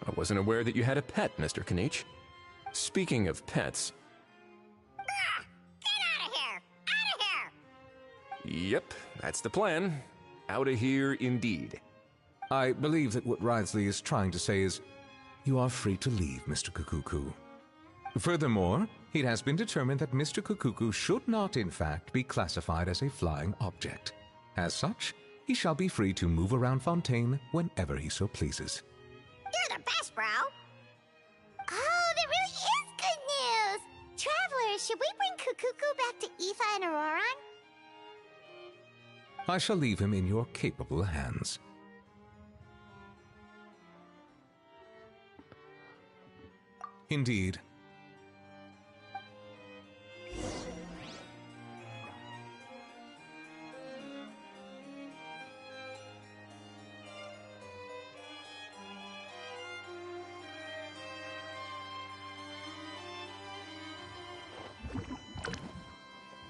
I wasn't aware that you had a pet, Mr. Kanich. Speaking of pets... Get out of here! Out of here! Yep, that's the plan. Out of here indeed. I believe that what Wriothesley is trying to say is, you are free to leave, Mr. Kukuku. Furthermore, it has been determined that Mr. Kukuku should not, in fact, be classified as a flying object. As such, he shall be free to move around Fontaine whenever he so pleases. You're the best, bro! Oh, that really is good news! Travelers, should we bring Kukuku back to Aoife and Auroran? I shall leave him in your capable hands. Indeed.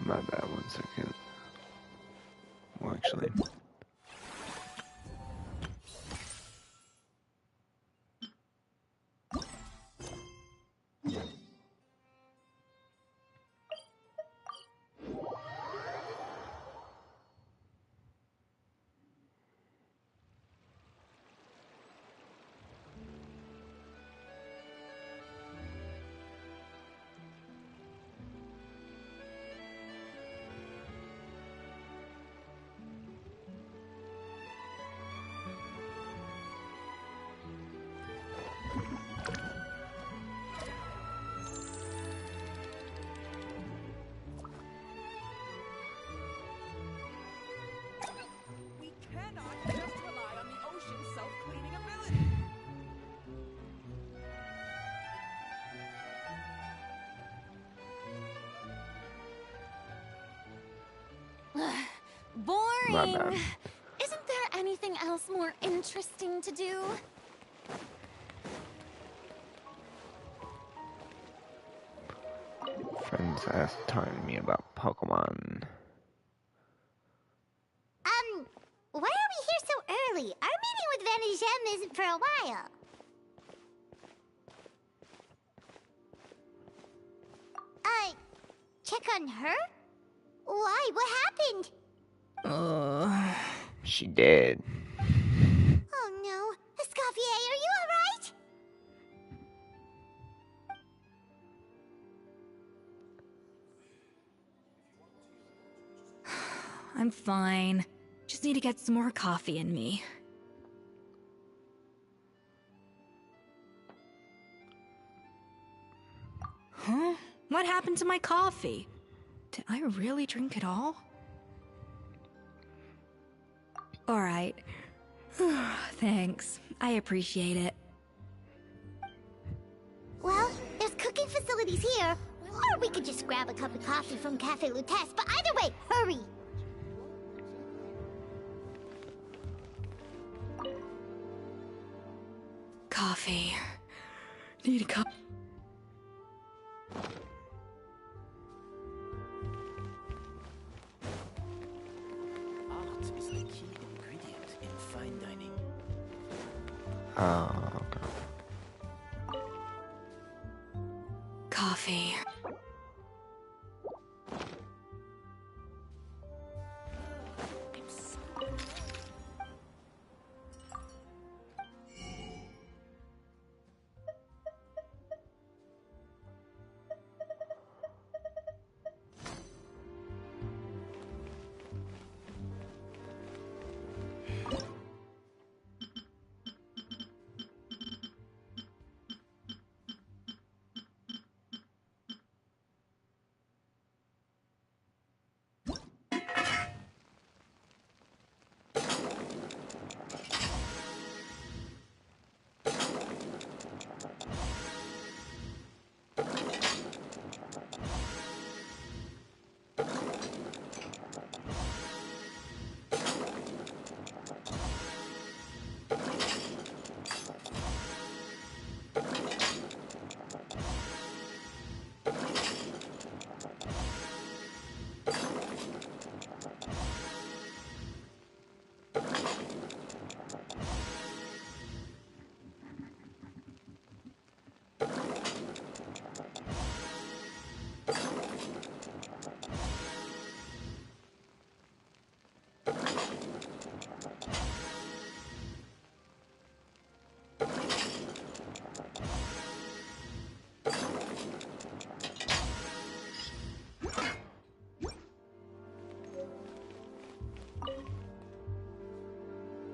My bad, 1 second. Well, actually... My bad. Isn't there anything else more interesting to do? Friends asked telling me about Pokemon. Why are we here so early? Our meeting with Vanagem isn't for a while. Check on her? Why? What happened? She did. Oh no. Escoffier, are you alright? I'm fine. Just need to get some more coffee in me. Huh? What happened to my coffee? Did I really drink it all? Alright. Thanks. I appreciate it. Well, there's cooking facilities here. Or we could just grab a cup of coffee from Cafe Lutece, but either way, hurry! Coffee. Need a cup. Art is the key ingredient in fine dining. Oh, okay. Coffee.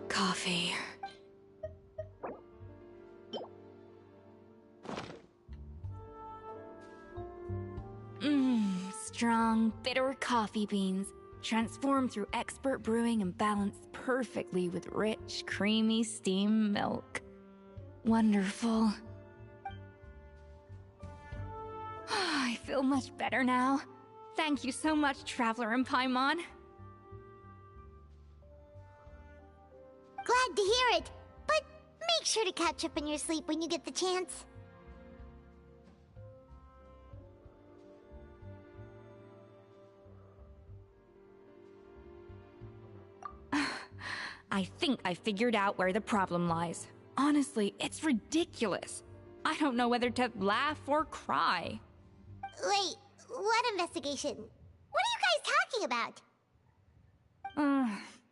Coffee. Strong, bitter coffee beans, transformed through expert brewing and balanced perfectly with rich, creamy steam milk. Wonderful. I feel much better now. Thank you so much, Traveler and Paimon. Glad to hear it, but make sure to catch up in your sleep when you get the chance. I think I figured out where the problem lies. Honestly, it's ridiculous. I don't know whether to laugh or cry. Wait, what investigation? What are you guys talking about?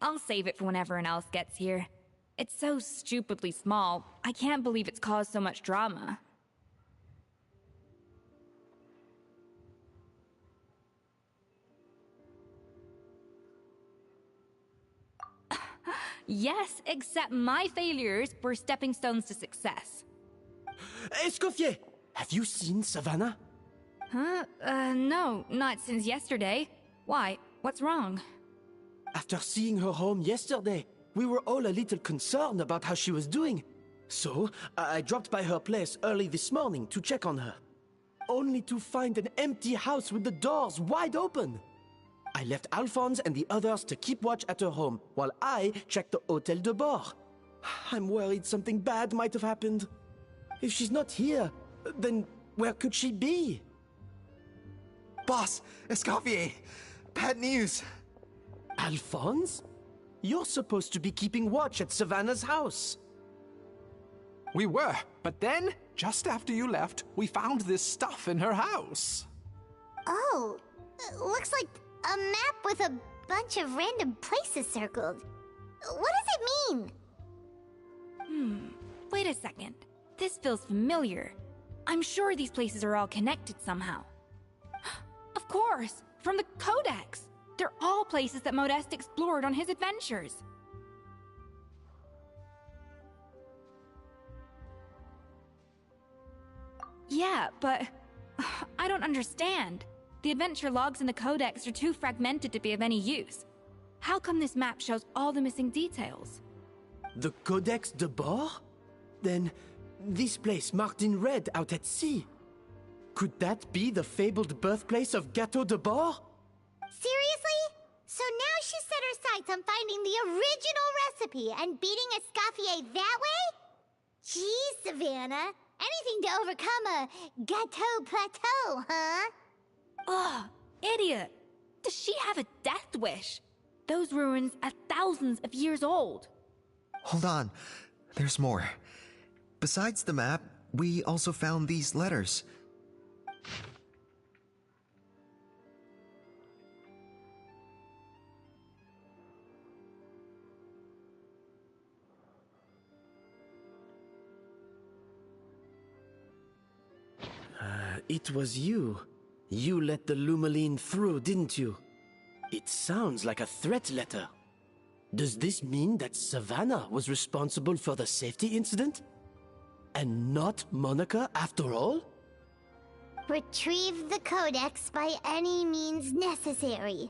I'll save it for when everyone else gets here. It's so stupidly small, I can't believe it's caused so much drama. Yes, except my failures were stepping stones to success. Escoffier! Have you seen Savannah? Huh? No, not since yesterday. Why? What's wrong? After seeing her home yesterday, we were all a little concerned about how she was doing. So, I dropped by her place early this morning to check on her. Only to find an empty house with the doors wide open. I left Alphonse and the others to keep watch at her home, while I checked the Hotel de Bord. I'm worried something bad might have happened. If she's not here, then where could she be? Boss, Escoffier, bad news. Alphonse? You're supposed to be keeping watch at Savannah's house. We were, but then, just after you left, we found this stuff in her house. Oh, looks like a map with a bunch of random places circled. What does it mean? Wait a second. This feels familiar. I'm sure these places are all connected somehow. Of course, from the Codex. They're all places that Modeste explored on his adventures. Yeah, but I don't understand. The adventure logs in the Codex are too fragmented to be of any use. How come this map shows all the missing details? The Codex de Bord? Then, this place marked in red out at sea. Could that be the fabled birthplace of Gâteau de Bord? Seriously? So now she set her sights on finding the original recipe and beating Escoffier that way? Geez, Savannah. Anything to overcome a Gâteau plateau, huh? Ugh, idiot! Does she have a death wish? Those ruins are thousands of years old. Hold on, there's more. Besides the map, we also found these letters. It was you. You let the Lumaline through, didn't you? It sounds like a threat letter. Does this mean that Savannah was responsible for the safety incident? And not Monica after all? Retrieve the Codex by any means necessary.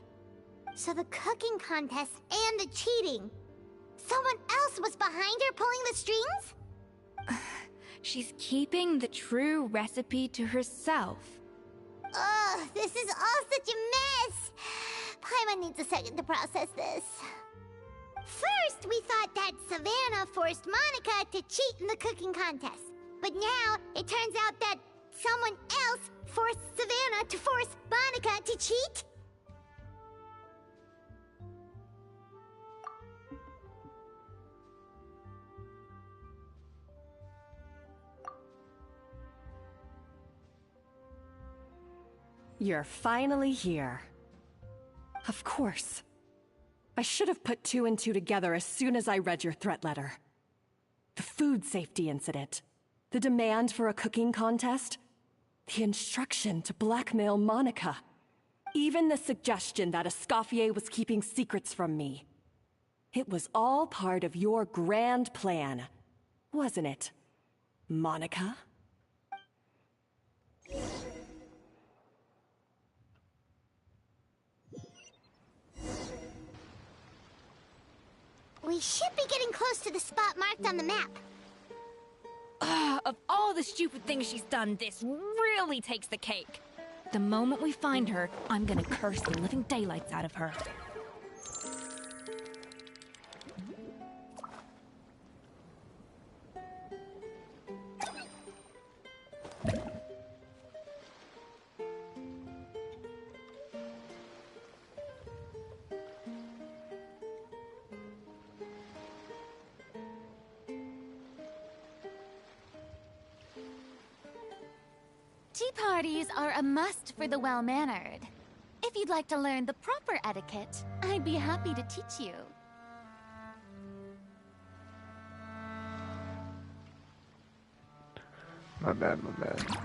So the cooking contest and the cheating. Someone else was behind her pulling the strings? She's keeping the true recipe to herself. Ugh, this is all such a mess. Paimon needs a second to process this. First, we thought that Savannah forced Monica to cheat in the cooking contest. But now, it turns out that someone else forced Savannah to force Monica to cheat? You're finally here. Of course. I should have put two and two together as soon as I read your threat letter. The food safety incident, the demand for a cooking contest, the instruction to blackmail Monica, even the suggestion that Escoffier was keeping secrets from me. It was all part of your grand plan, wasn't it, Monica? We should be getting close to the spot marked on the map. Of all the stupid things she's done, this really takes the cake. The moment we find her, I'm gonna curse the living daylights out of her. Tea parties are a must for the well-mannered. If you'd like to learn the proper etiquette, I'd be happy to teach you. My bad, my bad.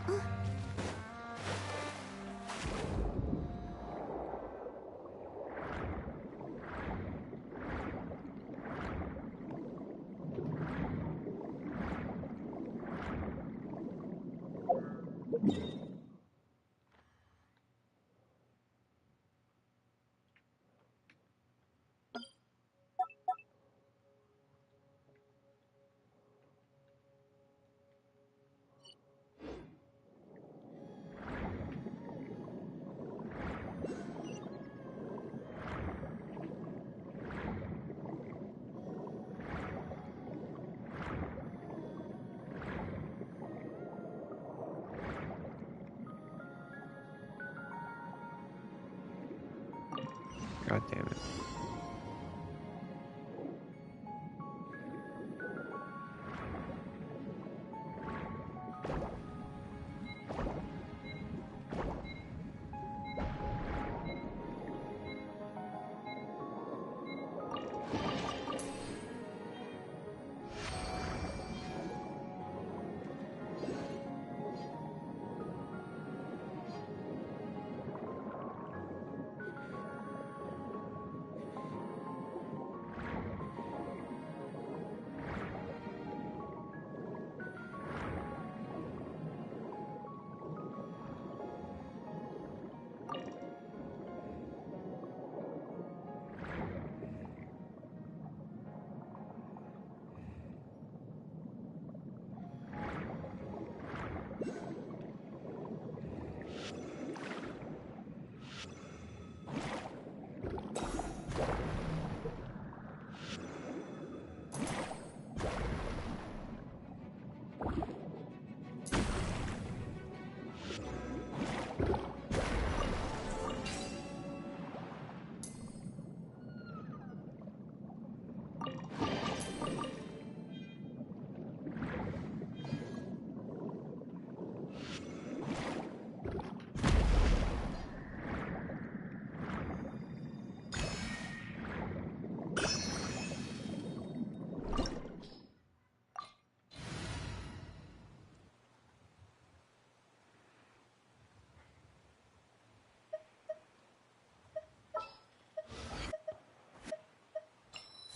God damn it.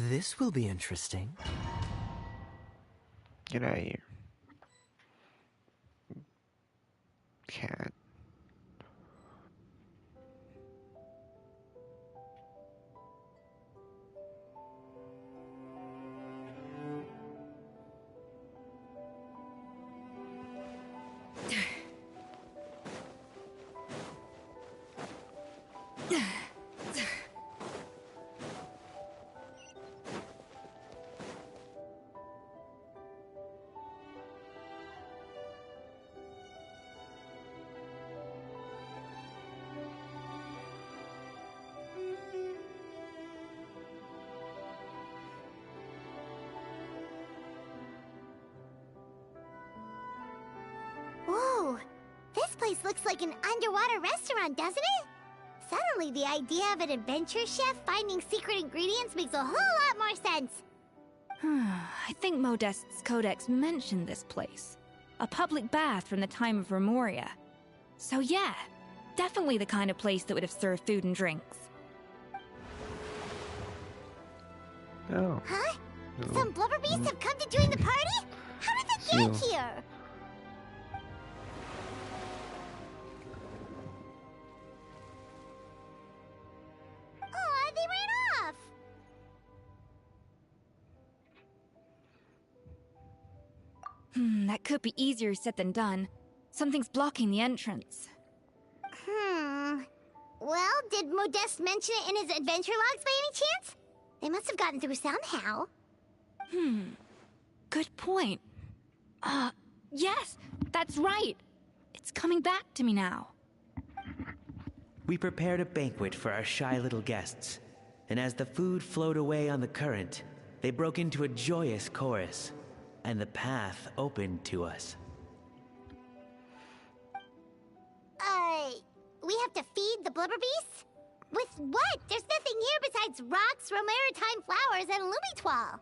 This will be interesting. Get out of here. Cat. Whoa! This place looks like an underwater restaurant, doesn't it? Suddenly, the idea of an adventure chef finding secret ingredients makes a whole lot more sense. I think Modest's codex mentioned this place. A public bath from the time of Remoria. So yeah, definitely the kind of place that would have served food and drinks. Oh. Huh? Some blubber beasts have come to join the party? How did they get here? Aw, they ran off! That could be easier said than done. Something's blocking the entrance. Well, did Modeste mention it in his adventure logs by any chance? They must have gotten through somehow. Good point. Yes, that's right. It's coming back to me now. We prepared a banquet for our shy little guests, and as the food flowed away on the current, they broke into a joyous chorus, and the path opened to us. We have to feed the blubber beasts? With what? There's nothing here besides rocks, romaritime flowers, and lumitoile.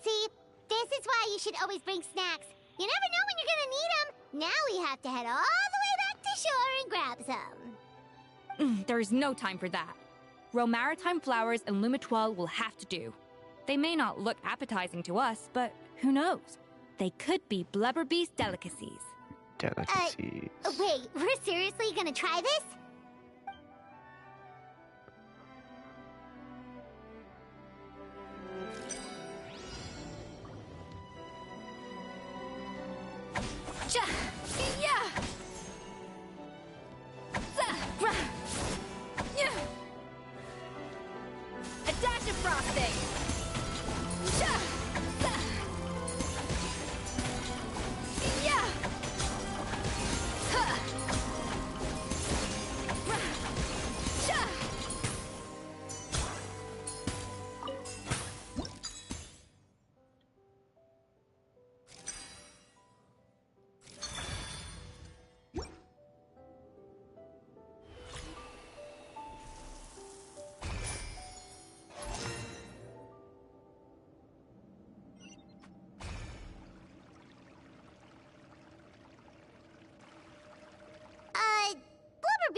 See, this is why you should always bring snacks. You never know when you're gonna need them. Now we have to head all the way back to shore and grab some. There is no time for that. Romaritime flowers and lumitoile will have to do. They may not look appetizing to us, but who knows? They could be blubber beast delicacies. Delicacies. Wait, we're seriously gonna try this? A dash of frosting!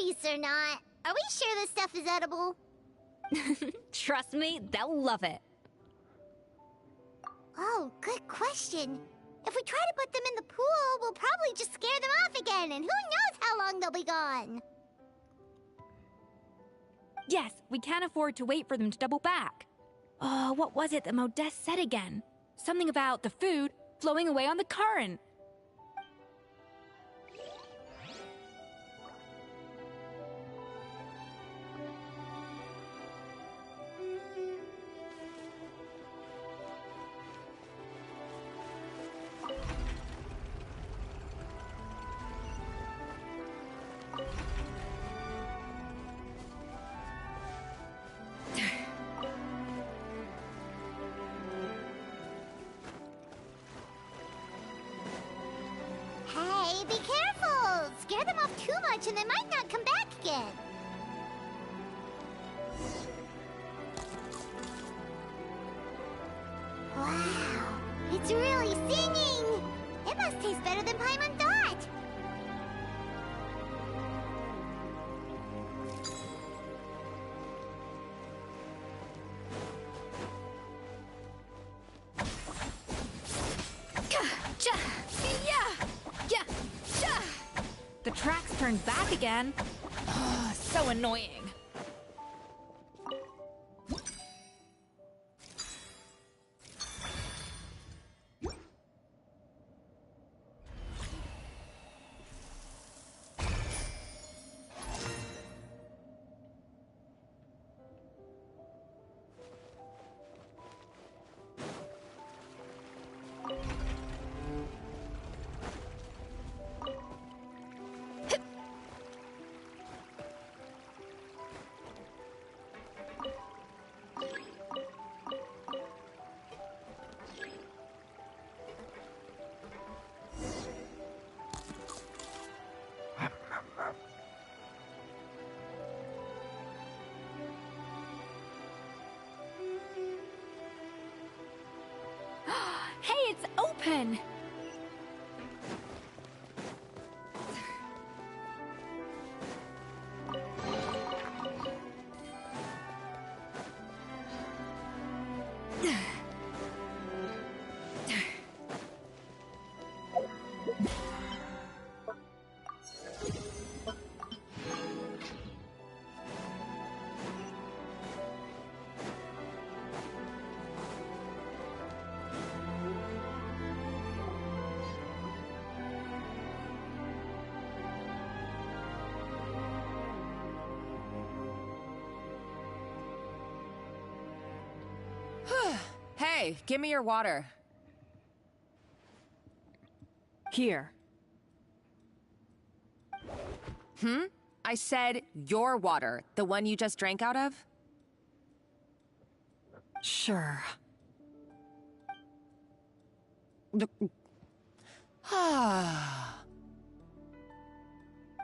Beasts or not, are we sure this stuff is edible? Trust me, they'll love it. Oh, good question. If we try to put them in the pool, we'll probably just scare them off again, and who knows how long they'll be gone. Yes, we can't afford to wait for them to double back. Oh, what was it that Modeste said again? Something about the food flowing away on the current. Hey, be careful! Scare them off too much and they might not come back again. Wow, it's really singing! It must taste better than Paimon thought! The tracks turned back again. Oh, so annoying. Hey, it's open! Hey, give me your water. Here. I said your water, the one you just drank out of? Sure.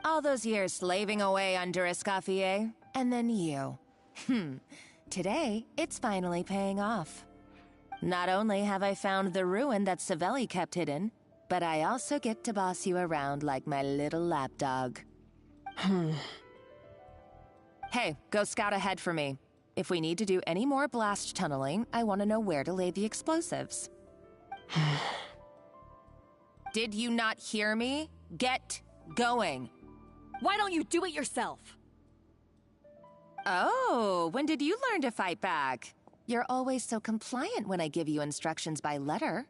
All those years slaving away under Escoffier, and then you. Today, it's finally paying off. Not only have I found the ruin that Savelli kept hidden, but I also get to boss you around like my little lapdog. Hey, go scout ahead for me. If we need to do any more blast tunneling, I want to know where to lay the explosives. Did you not hear me? Get going. Why don't you do it yourself? Oh, when did you learn to fight back? You're always so compliant when I give you instructions by letter.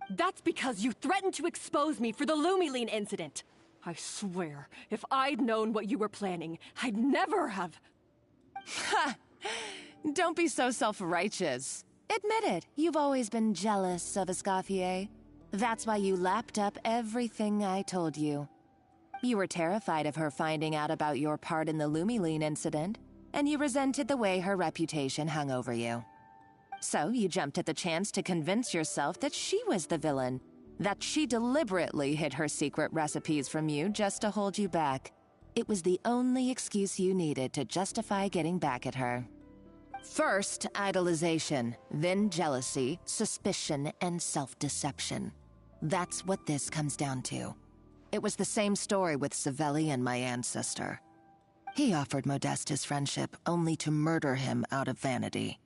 That's because you threatened to expose me for the Lumiline incident. I swear, if I'd known what you were planning, I'd never have... Ha! Don't be so self-righteous. Admit it, you've always been jealous of Escoffier. That's why you lapped up everything I told you. You were terrified of her finding out about your part in the Lumiline incident, and you resented the way her reputation hung over you. So you jumped at the chance to convince yourself that she was the villain, that she deliberately hid her secret recipes from you just to hold you back. It was the only excuse you needed to justify getting back at her. First, idolization, then jealousy, suspicion, and self-deception. That's what this comes down to. It was the same story with Savelli and my ancestor. He offered Modeste his friendship only to murder him out of vanity.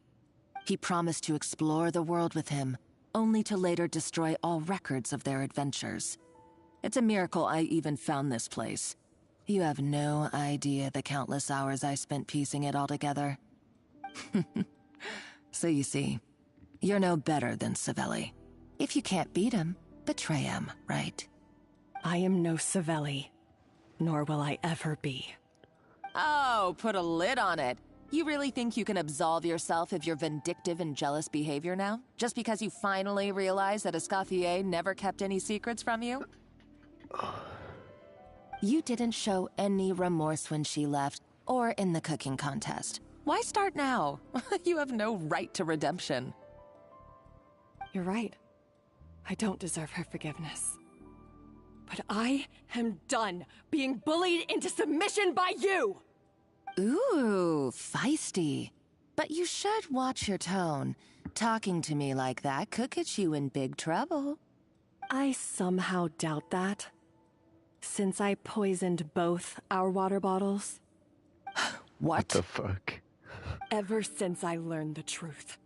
He promised to explore the world with him, only to later destroy all records of their adventures. It's a miracle I even found this place. You have no idea the countless hours I spent piecing it all together. So you see, you're no better than Savelli. If you can't beat him, betray him, right? I am no Savelli, nor will I ever be. Oh, put a lid on it. You really think you can absolve yourself of your vindictive and jealous behavior now? Just because you finally realize that Escoffier never kept any secrets from you? You didn't show any remorse when she left, or in the cooking contest. Why start now? You have no right to redemption. You're right. I don't deserve her forgiveness. But I am done being bullied into submission by you! Ooh, feisty. But you should watch your tone. Talking to me like that could get you in big trouble. I somehow doubt that. Since I poisoned both our water bottles. What the fuck? Ever since I learned the truth,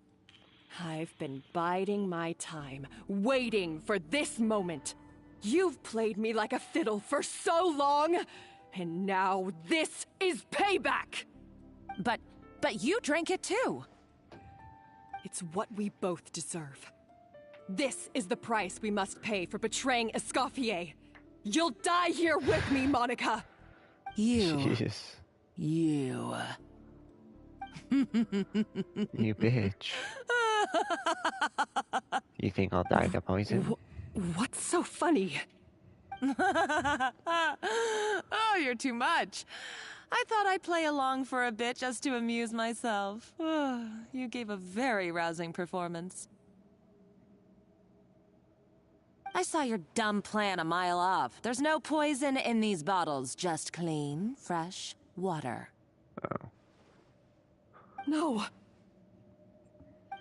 I've been biding my time, waiting for this moment. You've played me like a fiddle for so long, and now this is payback! But you drank it too. It's what we both deserve. This is the price we must pay for betraying Escoffier. You'll die here with me, Monica! You. Jeez. You. You bitch. You think I'll die to poison? What's so funny? Oh, you're too much. I thought I'd play along for a bit just to amuse myself. You gave a very rousing performance. I saw your dumb plan a mile off. There's no poison in these bottles, just clean, fresh water. Oh. No.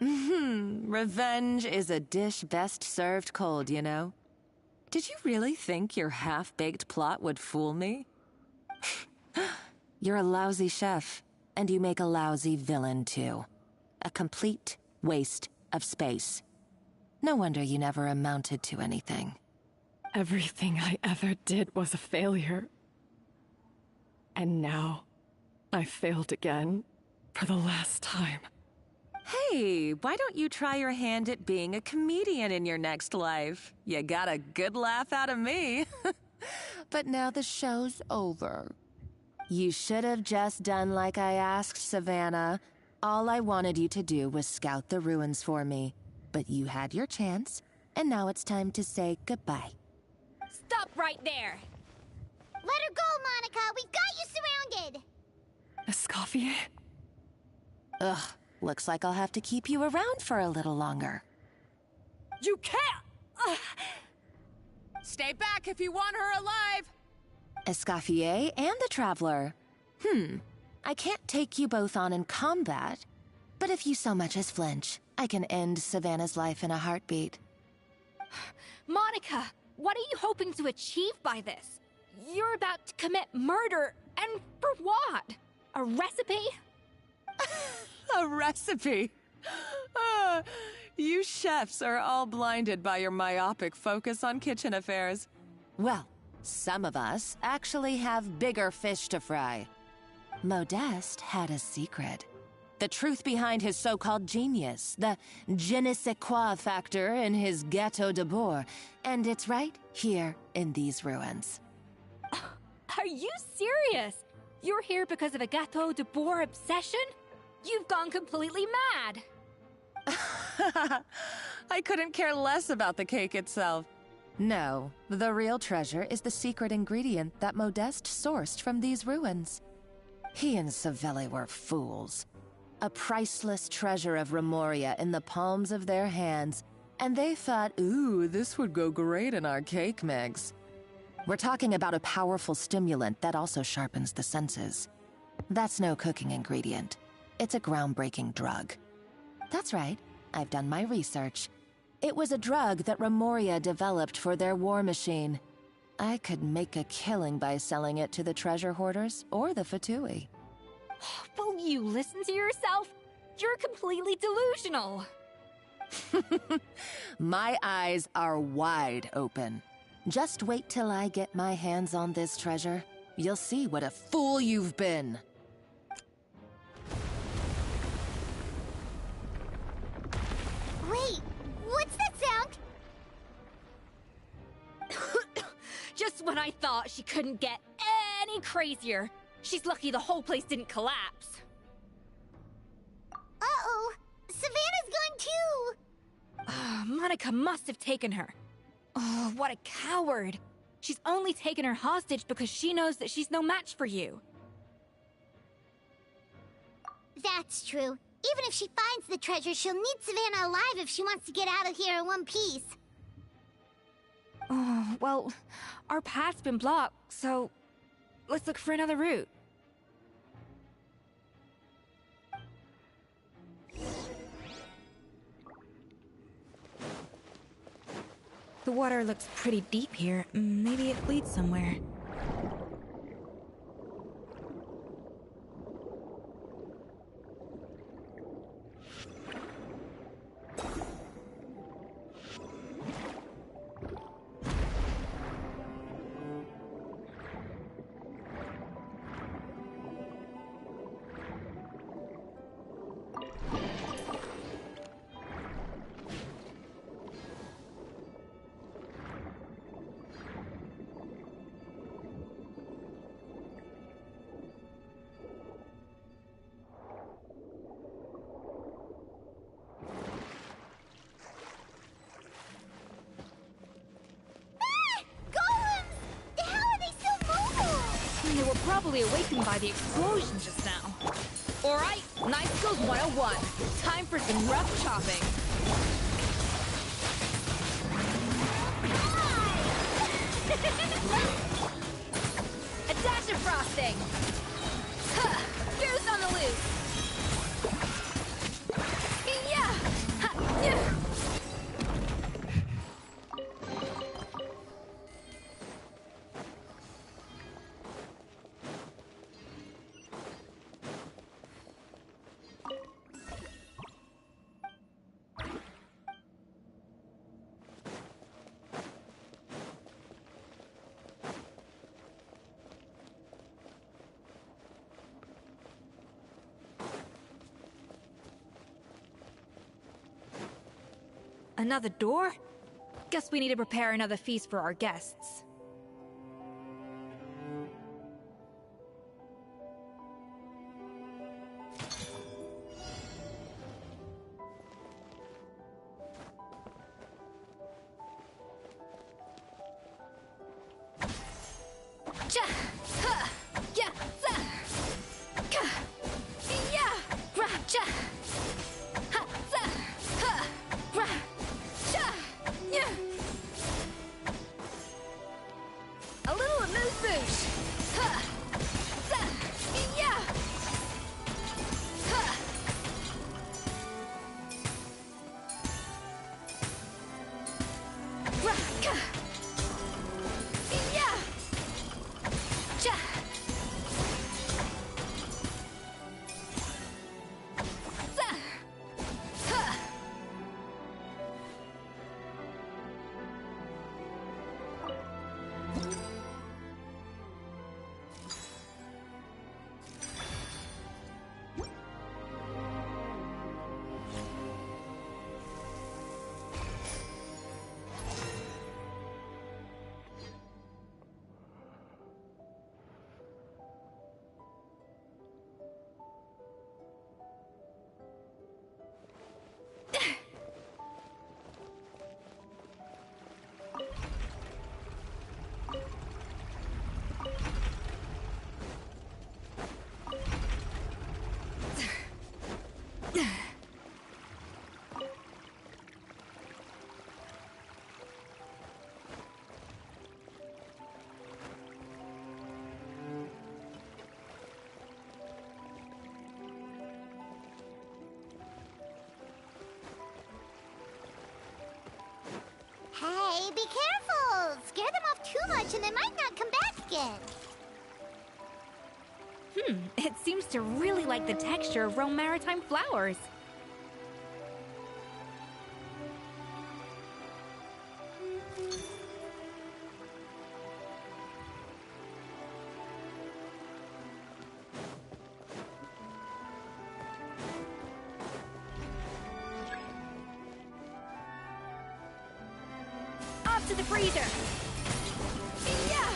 Revenge is a dish best served cold, you know? Did you really think your half-baked plot would fool me? You're a lousy chef, and you make a lousy villain, too. A complete waste of space. No wonder you never amounted to anything. Everything I ever did was a failure. And now, I failed again, for the last time. Hey, why don't you try your hand at being a comedian in your next life? You got a good laugh out of me. But now the show's over. You should have just done like I asked, Savannah. All I wanted you to do was scout the ruins for me. But you had your chance, and now it's time to say goodbye. Stop right there! Let her go, Monica! We've got you surrounded! Escoffier? Ugh, looks like I'll have to keep you around for a little longer. You can't! Stay back if you want her alive! Escoffier and the Traveler. I can't take you both on in combat, but if you so much as flinch, I can end Savannah's life in a heartbeat. Monica, what are you hoping to achieve by this? You're about to commit murder, and for what? A recipe? A recipe? You chefs are all blinded by your myopic focus on kitchen affairs. Well, some of us actually have bigger fish to fry. Modeste had a secret. The truth behind his so-called genius, the je ne sais quoi factor in his Gâteau de Bourg, and it's right here in these ruins. Are you serious? You're here because of a Gâteau de Bourg obsession? You've gone completely mad! I couldn't care less about the cake itself. No, the real treasure is the secret ingredient that Modeste sourced from these ruins. He and Savelli were fools. A priceless treasure of Remoria in the palms of their hands, and they thought, ooh, this would go great in our cake mix. We're talking about a powerful stimulant that also sharpens the senses. That's no cooking ingredient. It's a groundbreaking drug. That's right, I've done my research. It was a drug that Remoria developed for their war machine. I could make a killing by selling it to the treasure hoarders or the Fatui. Will you listen to yourself? You're completely delusional. My eyes are wide open. Just wait till I get my hands on this treasure. You'll see what a fool you've been. Wait, what's that sound? Just when I thought she couldn't get any crazier. She's lucky the whole place didn't collapse. Uh-oh, Savannah's gone too! Monica must have taken her. Oh, what a coward. She's only taken her hostage because she knows that she's no match for you. That's true. Even if she finds the treasure, she'll need Savannah alive if she wants to get out of here in one piece. Oh, well, our path's been blocked, so let's look for another route. The water looks pretty deep here. Maybe it leads somewhere. They were probably awakened by the explosion just now. Alright, Knife Skills 101. Time for some rough chopping. A dash of frosting! Huh, goose on the loose! Yeah! Ha, yeah. Another door? Guess we need to prepare another feast for our guests. Ja, ha, ya, za, ka, ya, ra, ja, ha, za, ha, ra, ja, ya. A little amuse-bouche. Ha, za, ya, ha. Ra, ka, ya. Ja. Za. Ha. Hey, be careful! Scare them off too much much and they might not come back again. It seems to really like the texture of Rome maritime flowers. Up to the freezer! Yeah!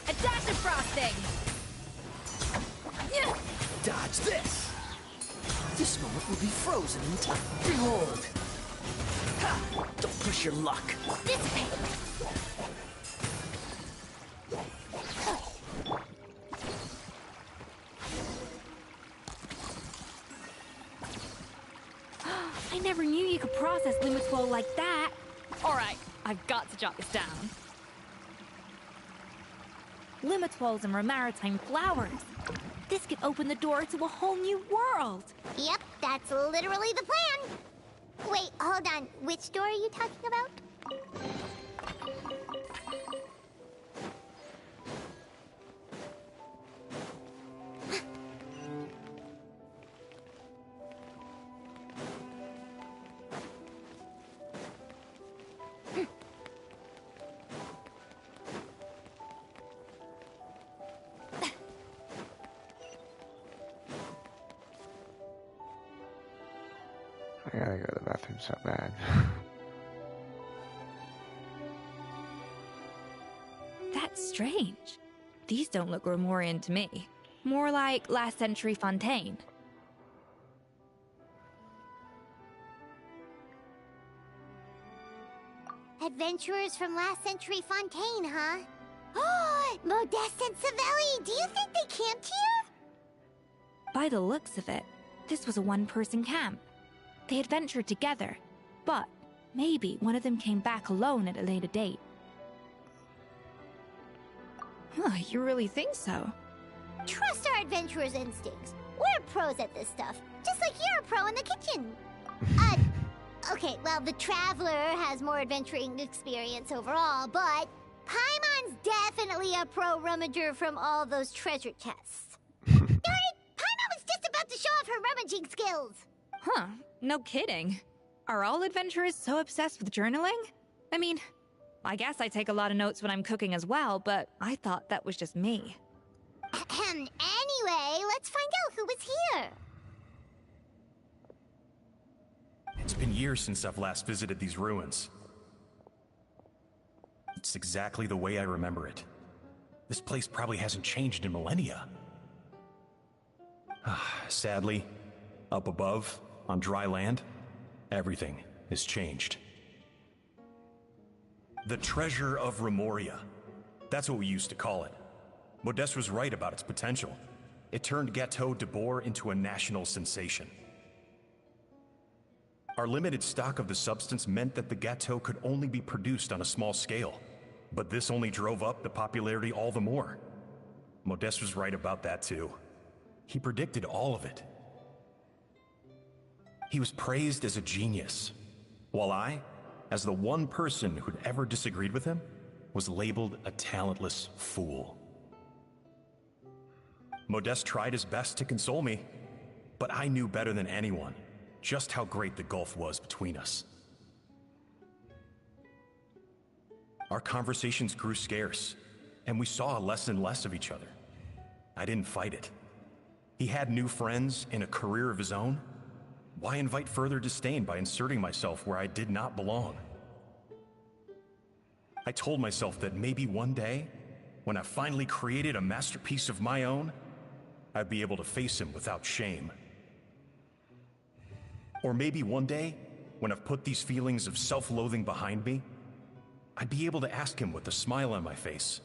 A dash of frosting! Dodge this! This moment will be frozen in time. Behold! Ha! Don't push your luck. Dissipate! I never knew you could process Limitwell like that. Alright, I've got to jot this down. Limitwells and maritime flowers. This could open the door to a whole new world. Yep, that's literally the plan. Wait, hold on. Which door are you talking about? I gotta go to the bathroom so bad. That's strange. These don't look Romorian to me. More like last century Fontaine. Adventurers from last century Fontaine, huh? Oh, Modeste and Savelli, do you think they camped here? By the looks of it, this was a one-person camp. They adventured together, but maybe one of them came back alone at a later date. Huh, you really think so? Trust our adventurers' instincts. We're pros at this stuff, just like you're a pro in the kitchen. Okay, well, the Traveler has more adventuring experience overall, but Paimon's definitely a pro rummager from all those treasure chests. Darn it! Paimon was just about to show off her rummaging skills! Huh, no kidding. Are all adventurers so obsessed with journaling? I mean, I guess I take a lot of notes when I'm cooking as well, but I thought that was just me. Anyway, let's find out who was here. It's been years since I've last visited these ruins. It's exactly the way I remember it. This place probably hasn't changed in millennia. Sadly, up above, on dry land, everything has changed. The treasure of Remoria. That's what we used to call it. Modeste was right about its potential. It turned Gâteau de Bourg into a national sensation. Our limited stock of the substance meant that the gâteau could only be produced on a small scale. But this only drove up the popularity all the more. Modeste was right about that too. He predicted all of it. He was praised as a genius, while I, as the one person who'd ever disagreed with him, was labeled a talentless fool. Modeste tried his best to console me, but I knew better than anyone just how great the gulf was between us. Our conversations grew scarce, and we saw less and less of each other. I didn't fight it. He had new friends and a career of his own. Why invite further disdain by inserting myself where I did not belong? I told myself that maybe one day, when I finally created a masterpiece of my own, I'd be able to face him without shame. Or maybe one day, when I've put these feelings of self-loathing behind me, I'd be able to ask him with a smile on my face,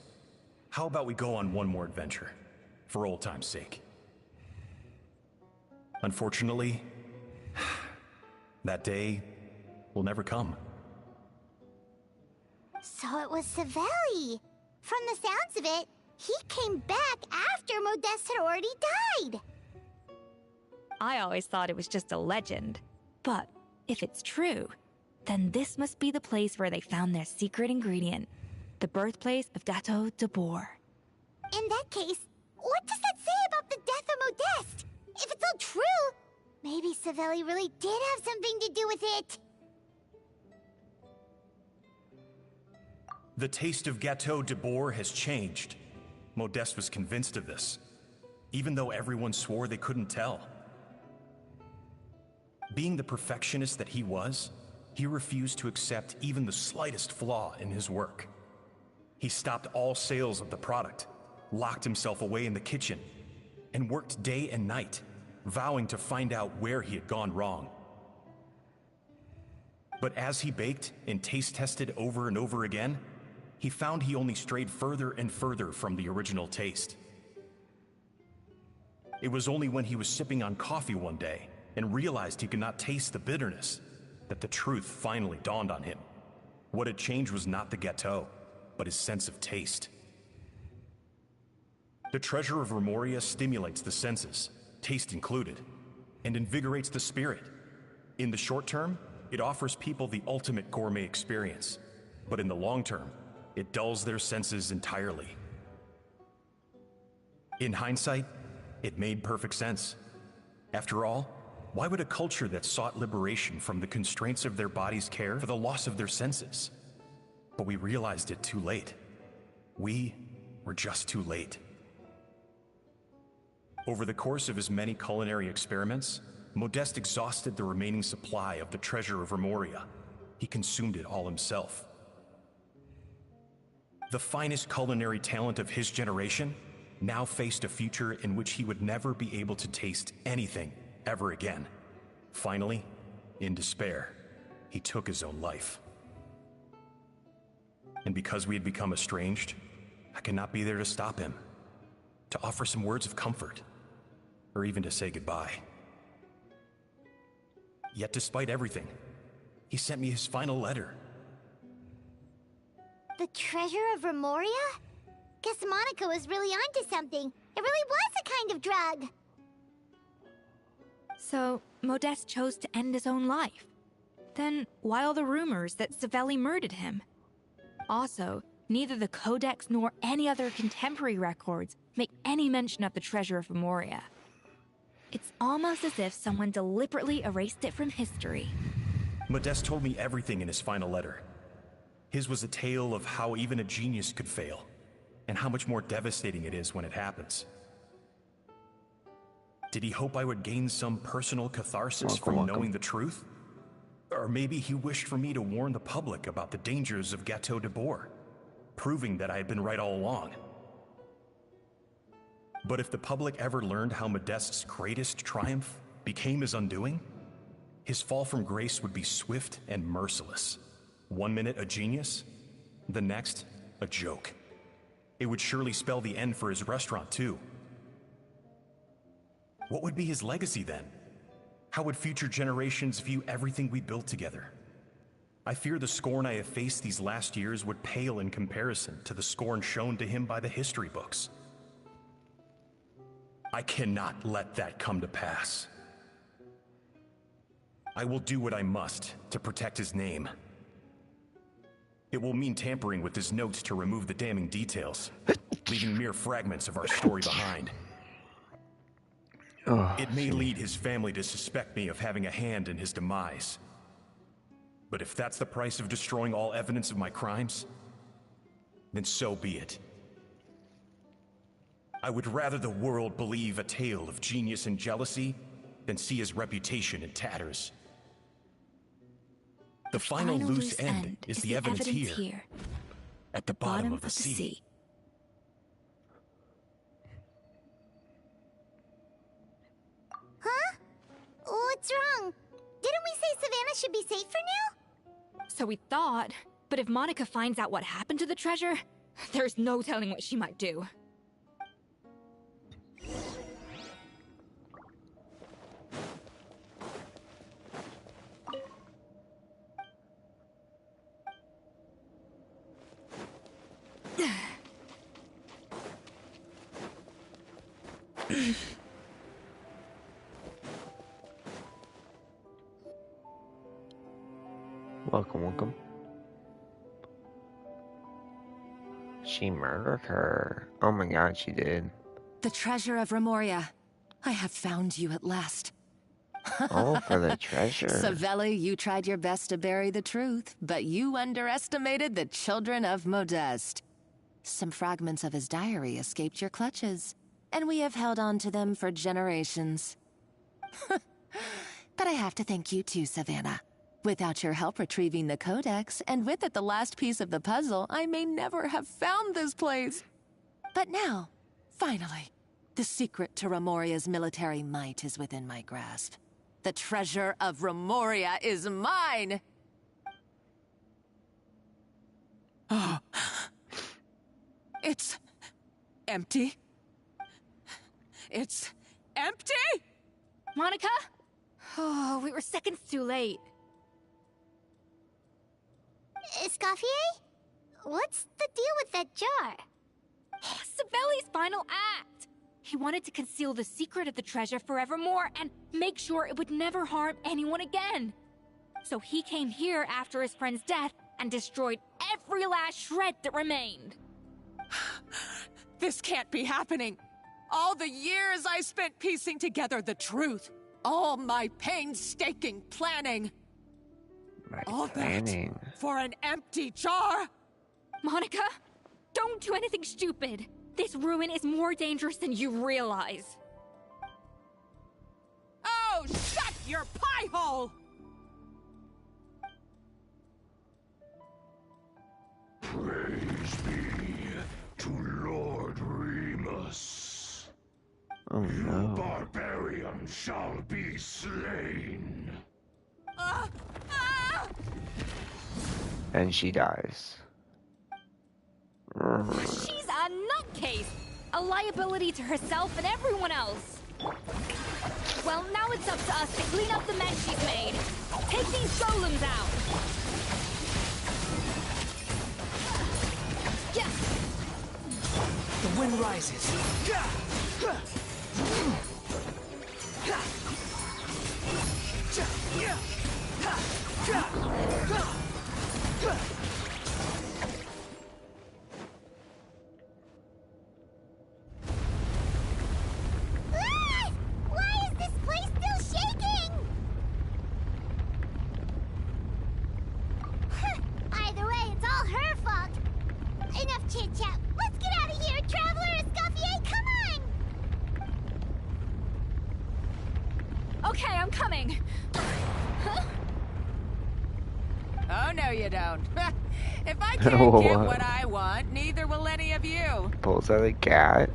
how about we go on one more adventure, for old time's sake? Unfortunately, that day will never come. So it was Savelli. From the sounds of it, he came back after Modeste had already died. I always thought it was just a legend. But if it's true, then this must be the place where they found their secret ingredient, the birthplace of Dato de Boer. In that case, what does that say about the death of Modeste? If it's all true, maybe Savelli really did have something to do with it. The taste of Gateau de Boer has changed. Modeste was convinced of this, even though everyone swore they couldn't tell. Being the perfectionist that he was, he refused to accept even the slightest flaw in his work. He stopped all sales of the product, locked himself away in the kitchen, and worked day and night, vowing to find out where he had gone wrong. But as he baked and taste tested over and over again, he found he only strayed further and further from the original taste. It was only when he was sipping on coffee one day and realized he could not taste the bitterness that the truth finally dawned on him. What had changed was not the gâteau, but his sense of taste. The treasure of Remoria stimulates the senses, taste included, and invigorates the spirit. In the short term, it offers people the ultimate gourmet experience, but in the long term, it dulls their senses entirely. In hindsight, it made perfect sense. After all, why would a culture that sought liberation from the constraints of their bodies care for the loss of their senses? But we realized it too late. We were just too late. Over the course of his many culinary experiments, Modeste exhausted the remaining supply of the treasure of Remoria. He consumed it all himself. The finest culinary talent of his generation now faced a future in which he would never be able to taste anything ever again. Finally, in despair, he took his own life. And because we had become estranged, I could not be there to stop him, to offer some words of comfort, or even to say goodbye. Yet despite everything, he sent me his final letter. The treasure of Remoria? Guess Monica was really onto something. It really was a kind of drug. So, Modeste chose to end his own life. Then, why all the rumors that Savelli murdered him? Also, neither the Codex nor any other contemporary records make any mention of the treasure of Remoria. It's almost as if someone deliberately erased it from history. Modeste told me everything in his final letter. His was a tale of how even a genius could fail, and how much more devastating it is when it happens. Did he hope I would gain some personal catharsis from knowing the truth? Or maybe he wished for me to warn the public about the dangers of Gateau de Boer, proving that I had been right all along. But if the public ever learned how Modeste's greatest triumph became his undoing, his fall from grace would be swift and merciless. 1 minute a genius, the next a joke. It would surely spell the end for his restaurant too. What would be his legacy then? How would future generations view everything we built together? I fear the scorn I have faced these last years would pale in comparison to the scorn shown to him by the history books. I cannot let that come to pass. I will do what I must to protect his name. It will mean tampering with his notes to remove the damning details, leaving mere fragments of our story behind. It may lead his family to suspect me of having a hand in his demise. But if that's the price of destroying all evidence of my crimes, then so be it. I would rather the world believe a tale of genius and jealousy than see his reputation in tatters. The final loose end is the evidence here, at the bottom of the sea. Huh? What's wrong? Didn't we say Savannah should be safe for now? So we thought, but if Monica finds out what happened to the treasure, there's no telling what she might do. Welcome. She murdered her. Oh my god, she did. The treasure of Remoria. I have found you at last. Oh, for the treasure. Savelli, you tried your best to bury the truth, but you underestimated the children of Modeste. Some fragments of his diary escaped your clutches, and we have held on to them for generations. But I have to thank you too, Savannah. Without your help retrieving the codex, and with it the last piece of the puzzle, I may never have found this place. But now, finally, the secret to Remoria's military might is within my grasp. The treasure of Remoria is mine! Oh. It's empty. It's empty? Monica? Oh, we were seconds too late. Escoffier? What's the deal with that jar? Savelli's final act! He wanted to conceal the secret of the treasure forevermore and make sure it would never harm anyone again. So he came here after his friend's death and destroyed every last shred that remained. This can't be happening. All the years I spent piecing together the truth. All my painstaking planning. All that for an empty jar? Monica, don't do anything stupid. This ruin is more dangerous than you realize. Oh, shut your pie hole! Praise be to Lord Remus. Oh no. You barbarian shall be slain. And she dies. She's a nutcase! A liability to herself and everyone else. Well, now it's up to us to clean up the mess she's made. Take these golems out! Yeah. The wind rises. Why is this place still shaking? Either way, it's all her fault. Enough chit-chat. Let's get out of here, Traveler Escoffier, come on! Okay, I'm coming. Huh? Oh, no you don't. If I can't get what I want, neither will any of you. Pulls out a cat.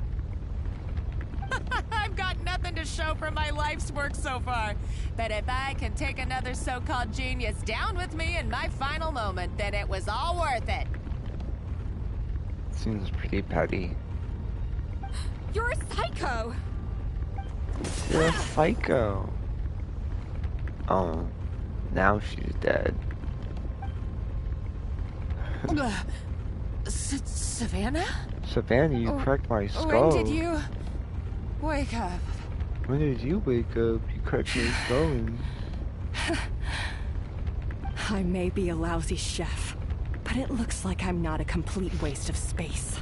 I've got nothing to show for my life's work so far. But if I can take another so-called genius down with me in my final moment, then it was all worth it. Seems pretty petty. You're a psycho! You're a psycho. Oh, now she's dead. Savannah? Savannah, you cracked my skull. When did you wake up? When did you wake up? You cracked my skull. I may be a lousy chef, but it looks like I'm not a complete waste of space.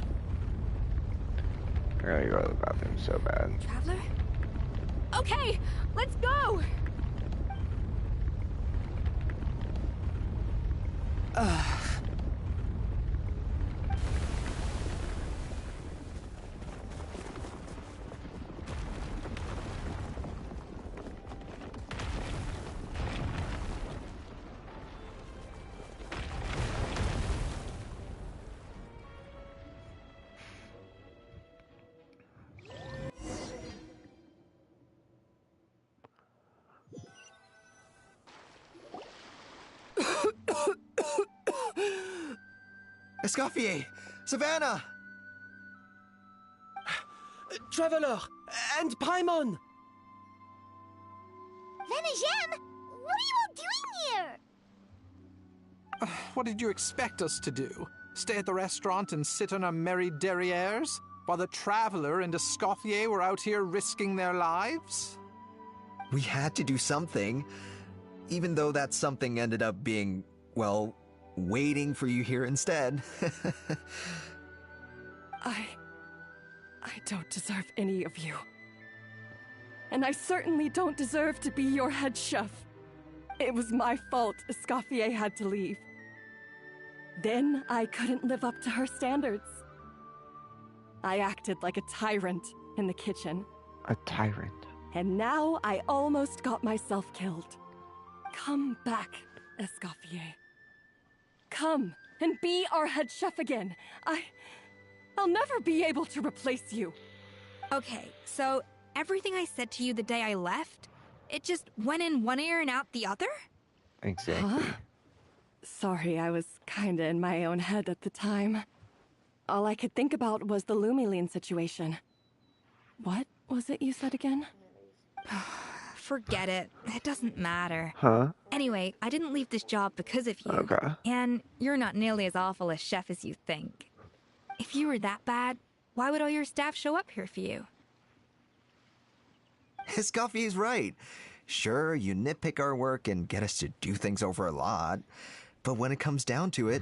I gotta go to the bathroom so bad. Traveler? Okay, let's go! Escoffier! Savannah! Traveler! And Paimon! Venajem, what are you all doing here? What did you expect us to do? Stay at the restaurant and sit on our merry derrieres? While the Traveler and Escoffier were out here risking their lives? We had to do something, even though that something ended up being, well, waiting for you here instead. I don't deserve any of you. And I certainly don't deserve to be your head chef. It was my fault Escoffier had to leave. Then I couldn't live up to her standards. I acted like a tyrant in the kitchen. A tyrant. And now I almost got myself killed. Come back, Escoffier. Come and be our head chef again. I'll never be able to replace you. Okay, so everything I said to you the day I left, it just went in one ear and out the other? Exactly. Huh? Sorry, I was kinda in my own head at the time. All I could think about was the Lumiline situation. What was it you said again? Forget it. It doesn't matter. Huh? Anyway, I didn't leave this job because of you. Okay. And you're not nearly as awful a chef as you think. If you were that bad, why would all your staff show up here for you? Escoffier's right. Sure, you nitpick our work and get us to do things over a lot. But when it comes down to it,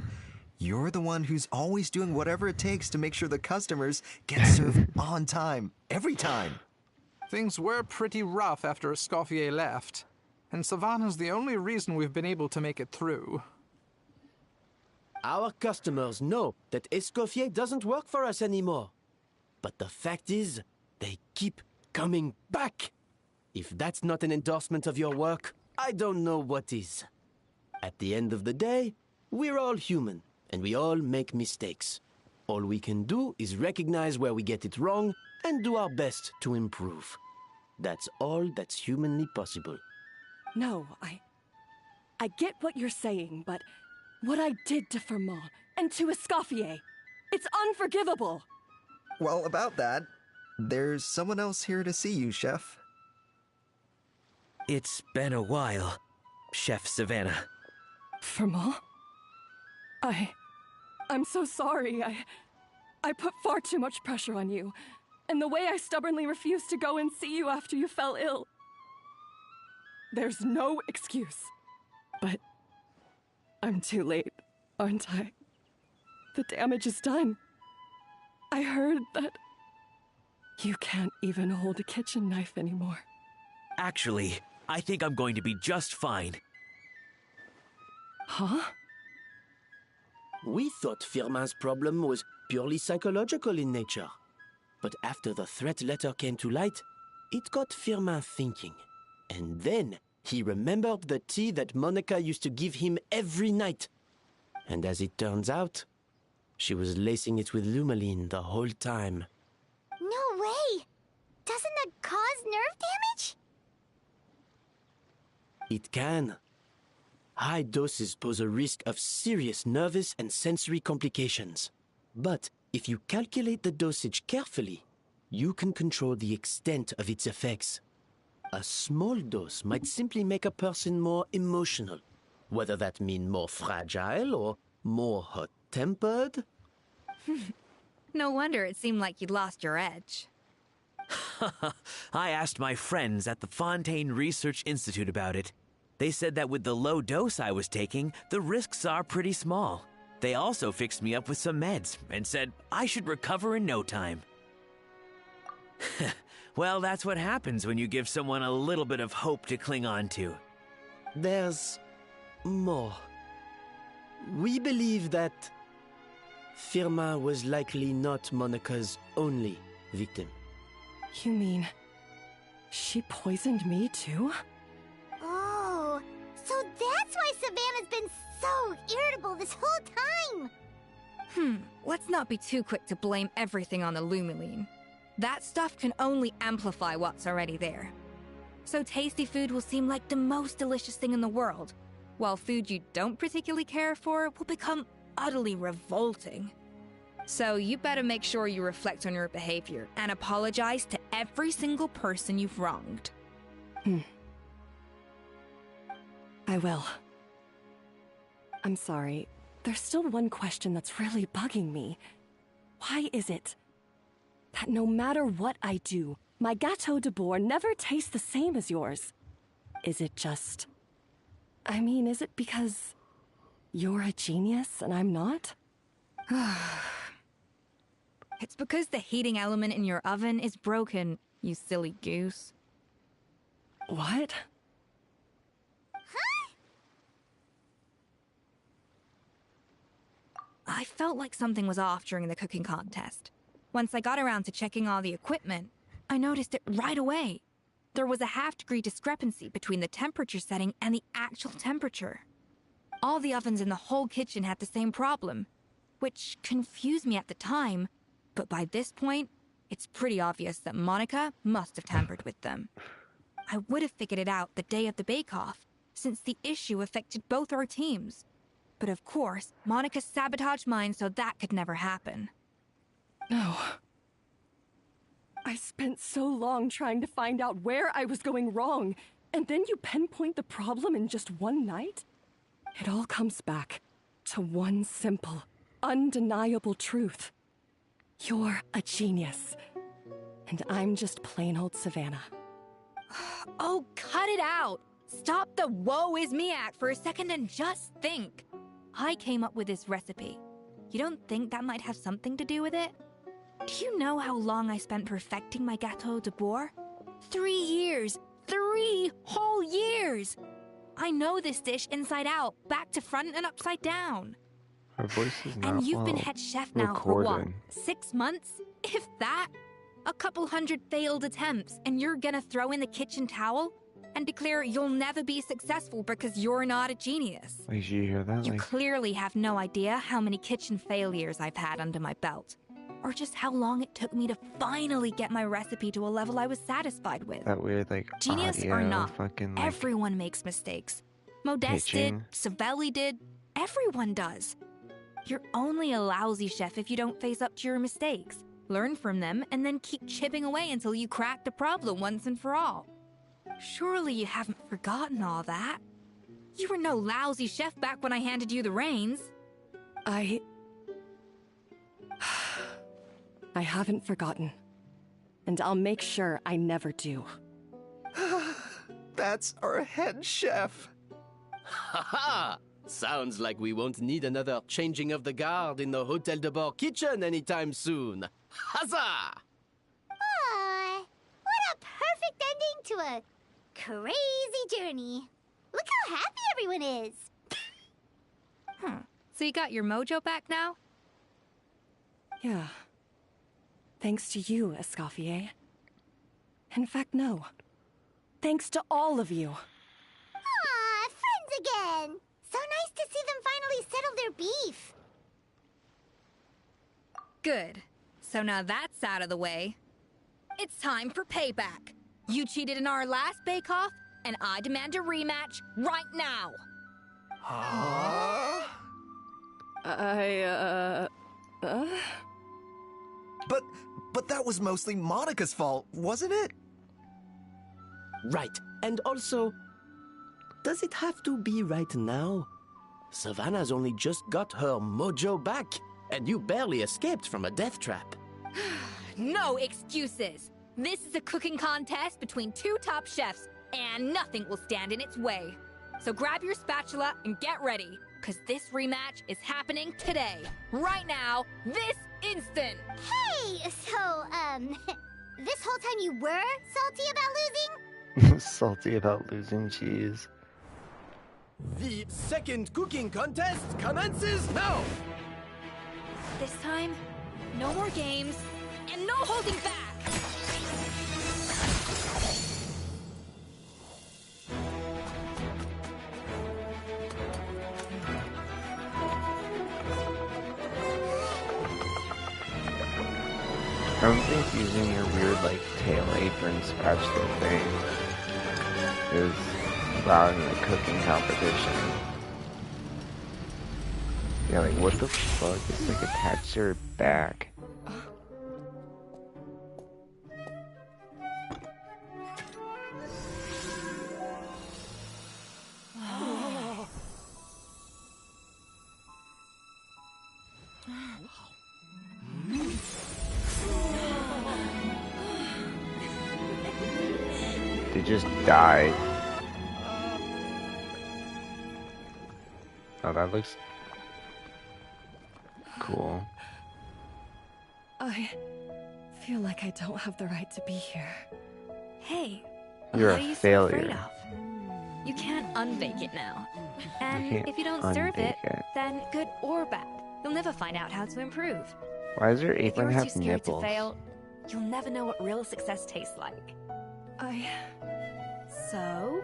you're the one who's always doing whatever it takes to make sure the customers get served on time, every time. Things were pretty rough after Escoffier left, and Savannah's the only reason we've been able to make it through. Our customers know that Escoffier doesn't work for us anymore. But the fact is, they keep coming back. If that's not an endorsement of your work, I don't know what is. At the end of the day, we're all human, and we all make mistakes. All we can do is recognize where we get it wrong and do our best to improve. That's all that's humanly possible. No, I get what you're saying, but what I did to Firmont and to Escoffier, it's unforgivable. Well, about that, there's someone else here to see you, Chef. It's been a while, Chef Savannah. Firmont? I'm so sorry. I put far too much pressure on you. And the way I stubbornly refused to go and see you after you fell ill. There's no excuse. But I'm too late, aren't I? The damage is done. I heard that you can't even hold a kitchen knife anymore. Actually, I think I'm going to be just fine. Huh? We thought Firmin's problem was purely psychological in nature. But after the threat letter came to light, it got Firmin thinking. And then he remembered the tea that Monica used to give him every night. And as it turns out, she was lacing it with Lumaline the whole time. No way! Doesn't that cause nerve damage? It can. High doses pose a risk of serious nervous and sensory complications. But if you calculate the dosage carefully, you can control the extent of its effects. A small dose might simply make a person more emotional, whether that means more fragile or more hot-tempered. No wonder it seemed like you'd lost your edge. I asked my friends at the Fontaine Research Institute about it. They said that with the low dose I was taking, the risks are pretty small. They also fixed me up with some meds and said I should recover in no time. Well, that's what happens when you give someone a little bit of hope to cling on to. There's more. We believe that Firmin was likely not Monica's only victim. You mean she poisoned me too? Oh, so that's why Savannah's been so irritable this whole time! Let's not be too quick to blame everything on the Lumiline. That stuff can only amplify what's already there. So tasty food will seem like the most delicious thing in the world, while food you don't particularly care for will become utterly revolting. So you better make sure you reflect on your behavior and apologize to every single person you've wronged. I will. I'm sorry. There's still one question that's really bugging me. Why is it that no matter what I do, my gâteau de bois never tastes the same as yours? Is it just... I mean, is it because you're a genius and I'm not? It's because the heating element in your oven is broken, you silly goose. What? I felt like something was off during the cooking contest. Once I got around to checking all the equipment, I noticed it right away. There was a half-degree discrepancy between the temperature setting and the actual temperature. All the ovens in the whole kitchen had the same problem, which confused me at the time, but by this point, it's pretty obvious that Monica must have tampered with them. I would have figured it out the day of the bake-off, since the issue affected both our teams. But of course, Monica sabotaged mine so that could never happen. No. I spent so long trying to find out where I was going wrong, and then you pinpoint the problem in just one night? It all comes back to one simple, undeniable truth. You're a genius, and I'm just plain old Savannah. Oh, cut it out! Stop the woe is me act for a second and just think. I came up with this recipe. You don't think that might have something to do with it? Do you know how long I spent perfecting my gâteau de bois? 3 years! 3 whole years! I know this dish inside out, back to front and upside down. Her voice is not And you've been well head chef now for what? recorded. 6 months? If that? A couple hundred failed attempts, and you're gonna throw in the kitchen towel? And declare you'll never be successful because you're not a genius. Wait, did you hear that? You Like, clearly have no idea how many kitchen failures I've had under my belt. Or just how long it took me to finally get my recipe to a level I was satisfied with. that weird, like, Genius audio, or not, fucking, like, everyone makes mistakes. Modeste pitching. did, Savelli did, everyone does. You're only a lousy chef if you don't face up to your mistakes, learn from them, and then keep chipping away until you crack the problem once and for all. Surely you haven't forgotten all that. You were no lousy chef back when I handed you the reins. I haven't forgotten. And I'll make sure I never do. That's our head chef. Ha-ha! Sounds like we won't need another changing of the guard in the Hotel de Bord kitchen anytime soon. Huzzah! Aw, what a perfect ending to a crazy journey. Look how happy everyone is. So you got your mojo back now? Yeah. Thanks to you, Escoffier. In fact, no. Thanks to all of you. Aw, friends again. So nice to see them finally settle their beef. Good. So now that's out of the way. It's time for payback. You cheated in our last bake-off, and I demand a rematch right now. Huh? But that was mostly Monica's fault, wasn't it? Right. And also, does it have to be right now? Savannah's only just got her mojo back, and you barely escaped from a death trap. No excuses. This is a cooking contest between 2 top chefs, and nothing will stand in its way. So grab your spatula and get ready, because this rematch is happening today, right now, this instant. Hey, so, this whole time you were salty about losing? Salty about losing cheese. The second cooking contest commences now! This time, no more games, and no holding back! I don't think using your weird, like, tail apron spatula thing is allowed in the cooking competition. Yeah, like what the fuck? It's like attached to her back. They just died. Oh, that looks cool. I feel like I don't have the right to be here. Hey, You're what a are you failure. so afraid of? You can't unbake it now. And can't if you don't serve unbake it, it. then good or bad, you'll never find out how to improve. Why does her If apron you're too have scared nipples? to fail, you'll never know what real success tastes like. So?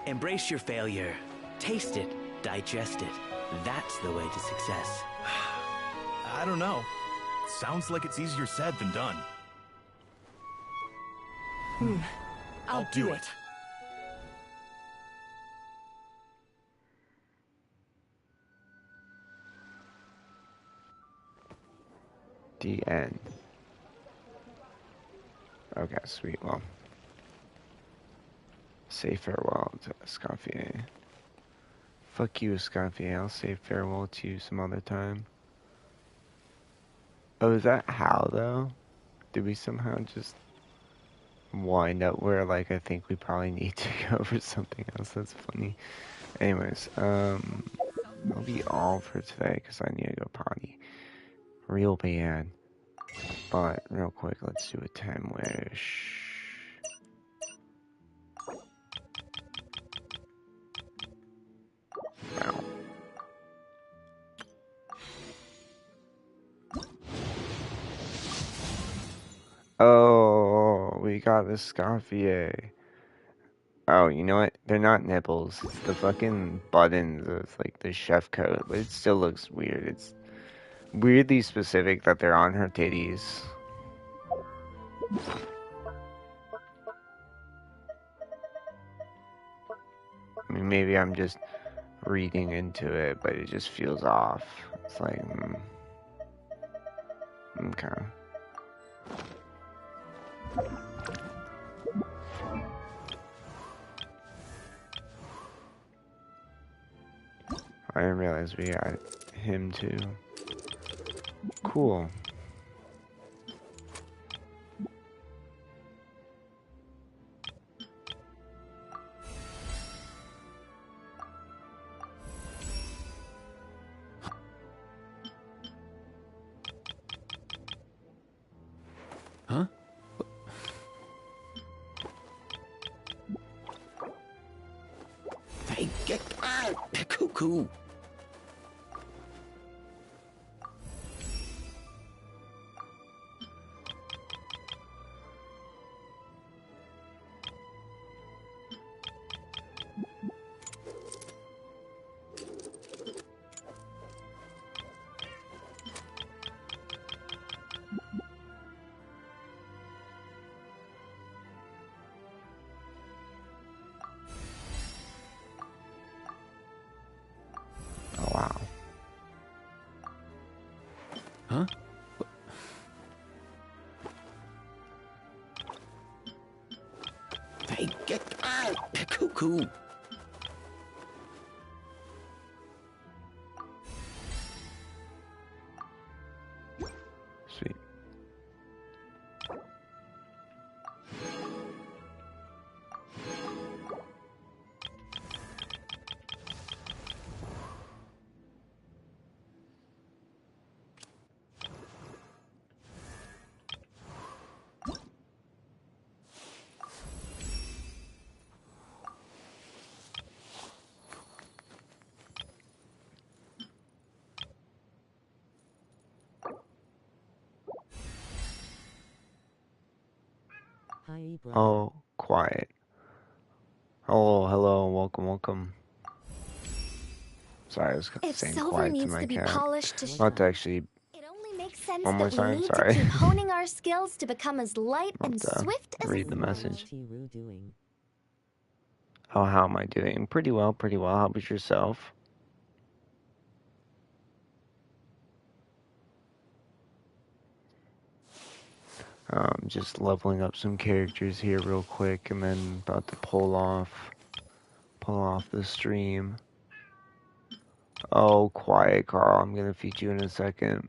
Embrace your failure. Taste it. Digest it. That's the way to success. I don't know. Sounds like it's easier said than done. I'll do it. The end. Okay, sweet. Well, say farewell to Escoffier. Fuck you, Escoffier. I'll say farewell to you some other time. Oh, is that how, though? Did we somehow just wind up where, like, I think we probably need to go for something else? That's funny. Anyways, that'll be all for today, because I need to go potty. Real bad. But, real quick, let's do a 10 wish. Wow. Oh, we got the Scoffier. Oh, you know what? They're not nipples. It's the fucking buttons. It's like the chef coat, but it still looks weird. It's weirdly specific that they're on her titties. I mean, maybe I'm just reading into it, but it just feels off. It's like, okay. I didn't realize we got him too. Cool. Huh? Hey, get out! Cuckoo! Oh, wow. Huh? Hey, get out! Cuckoo! Sweet. Oh, quiet. Oh, hello, welcome. Sorry, I was If saying silver quiet to needs my to be cat. polished to Not to actually. It only makes sense One more that time, we need sorry. to keep honing our skills to become as light and Not to swift as read the message. How am I doing? Pretty well, pretty well. How about yourself? Just leveling up some characters here real quick, and then about to pull off the stream. Oh, quiet, Carl. I'm gonna feed you in a second.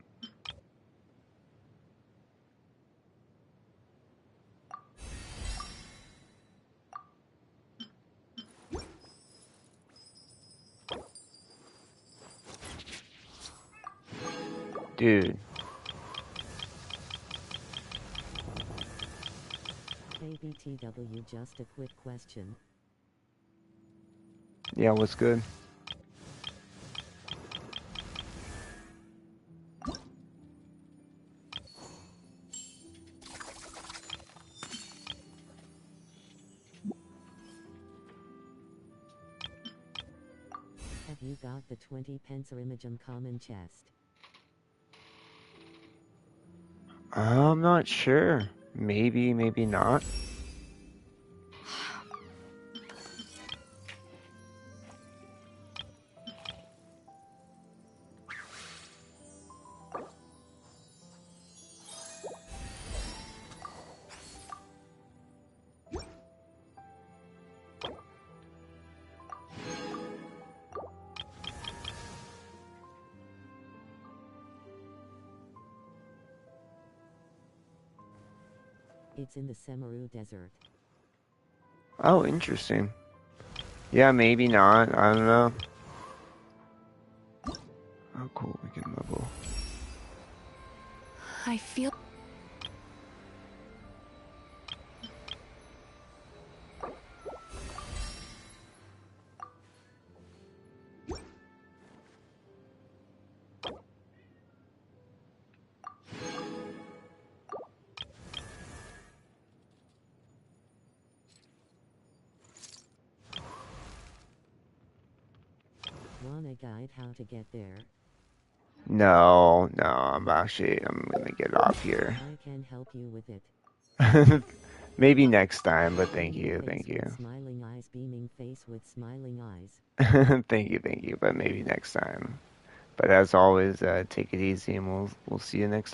Dude. KBTW, just a quick question. Yeah, what's good? Have you got the 20 pence Imagem common chest? I'm not sure. Maybe, maybe not. It's in the Semaru Desert. Oh, interesting. Yeah, maybe not. I don't know. Oh, cool. We can level. I feel... Want a guide how to get there? No, I'm gonna get off here. I can help you with it. Maybe next time, but thank you. Smiling eyes, beaming face with smiling eyes. Thank you, but maybe next time. But as always, take it easy, and we'll see you next time.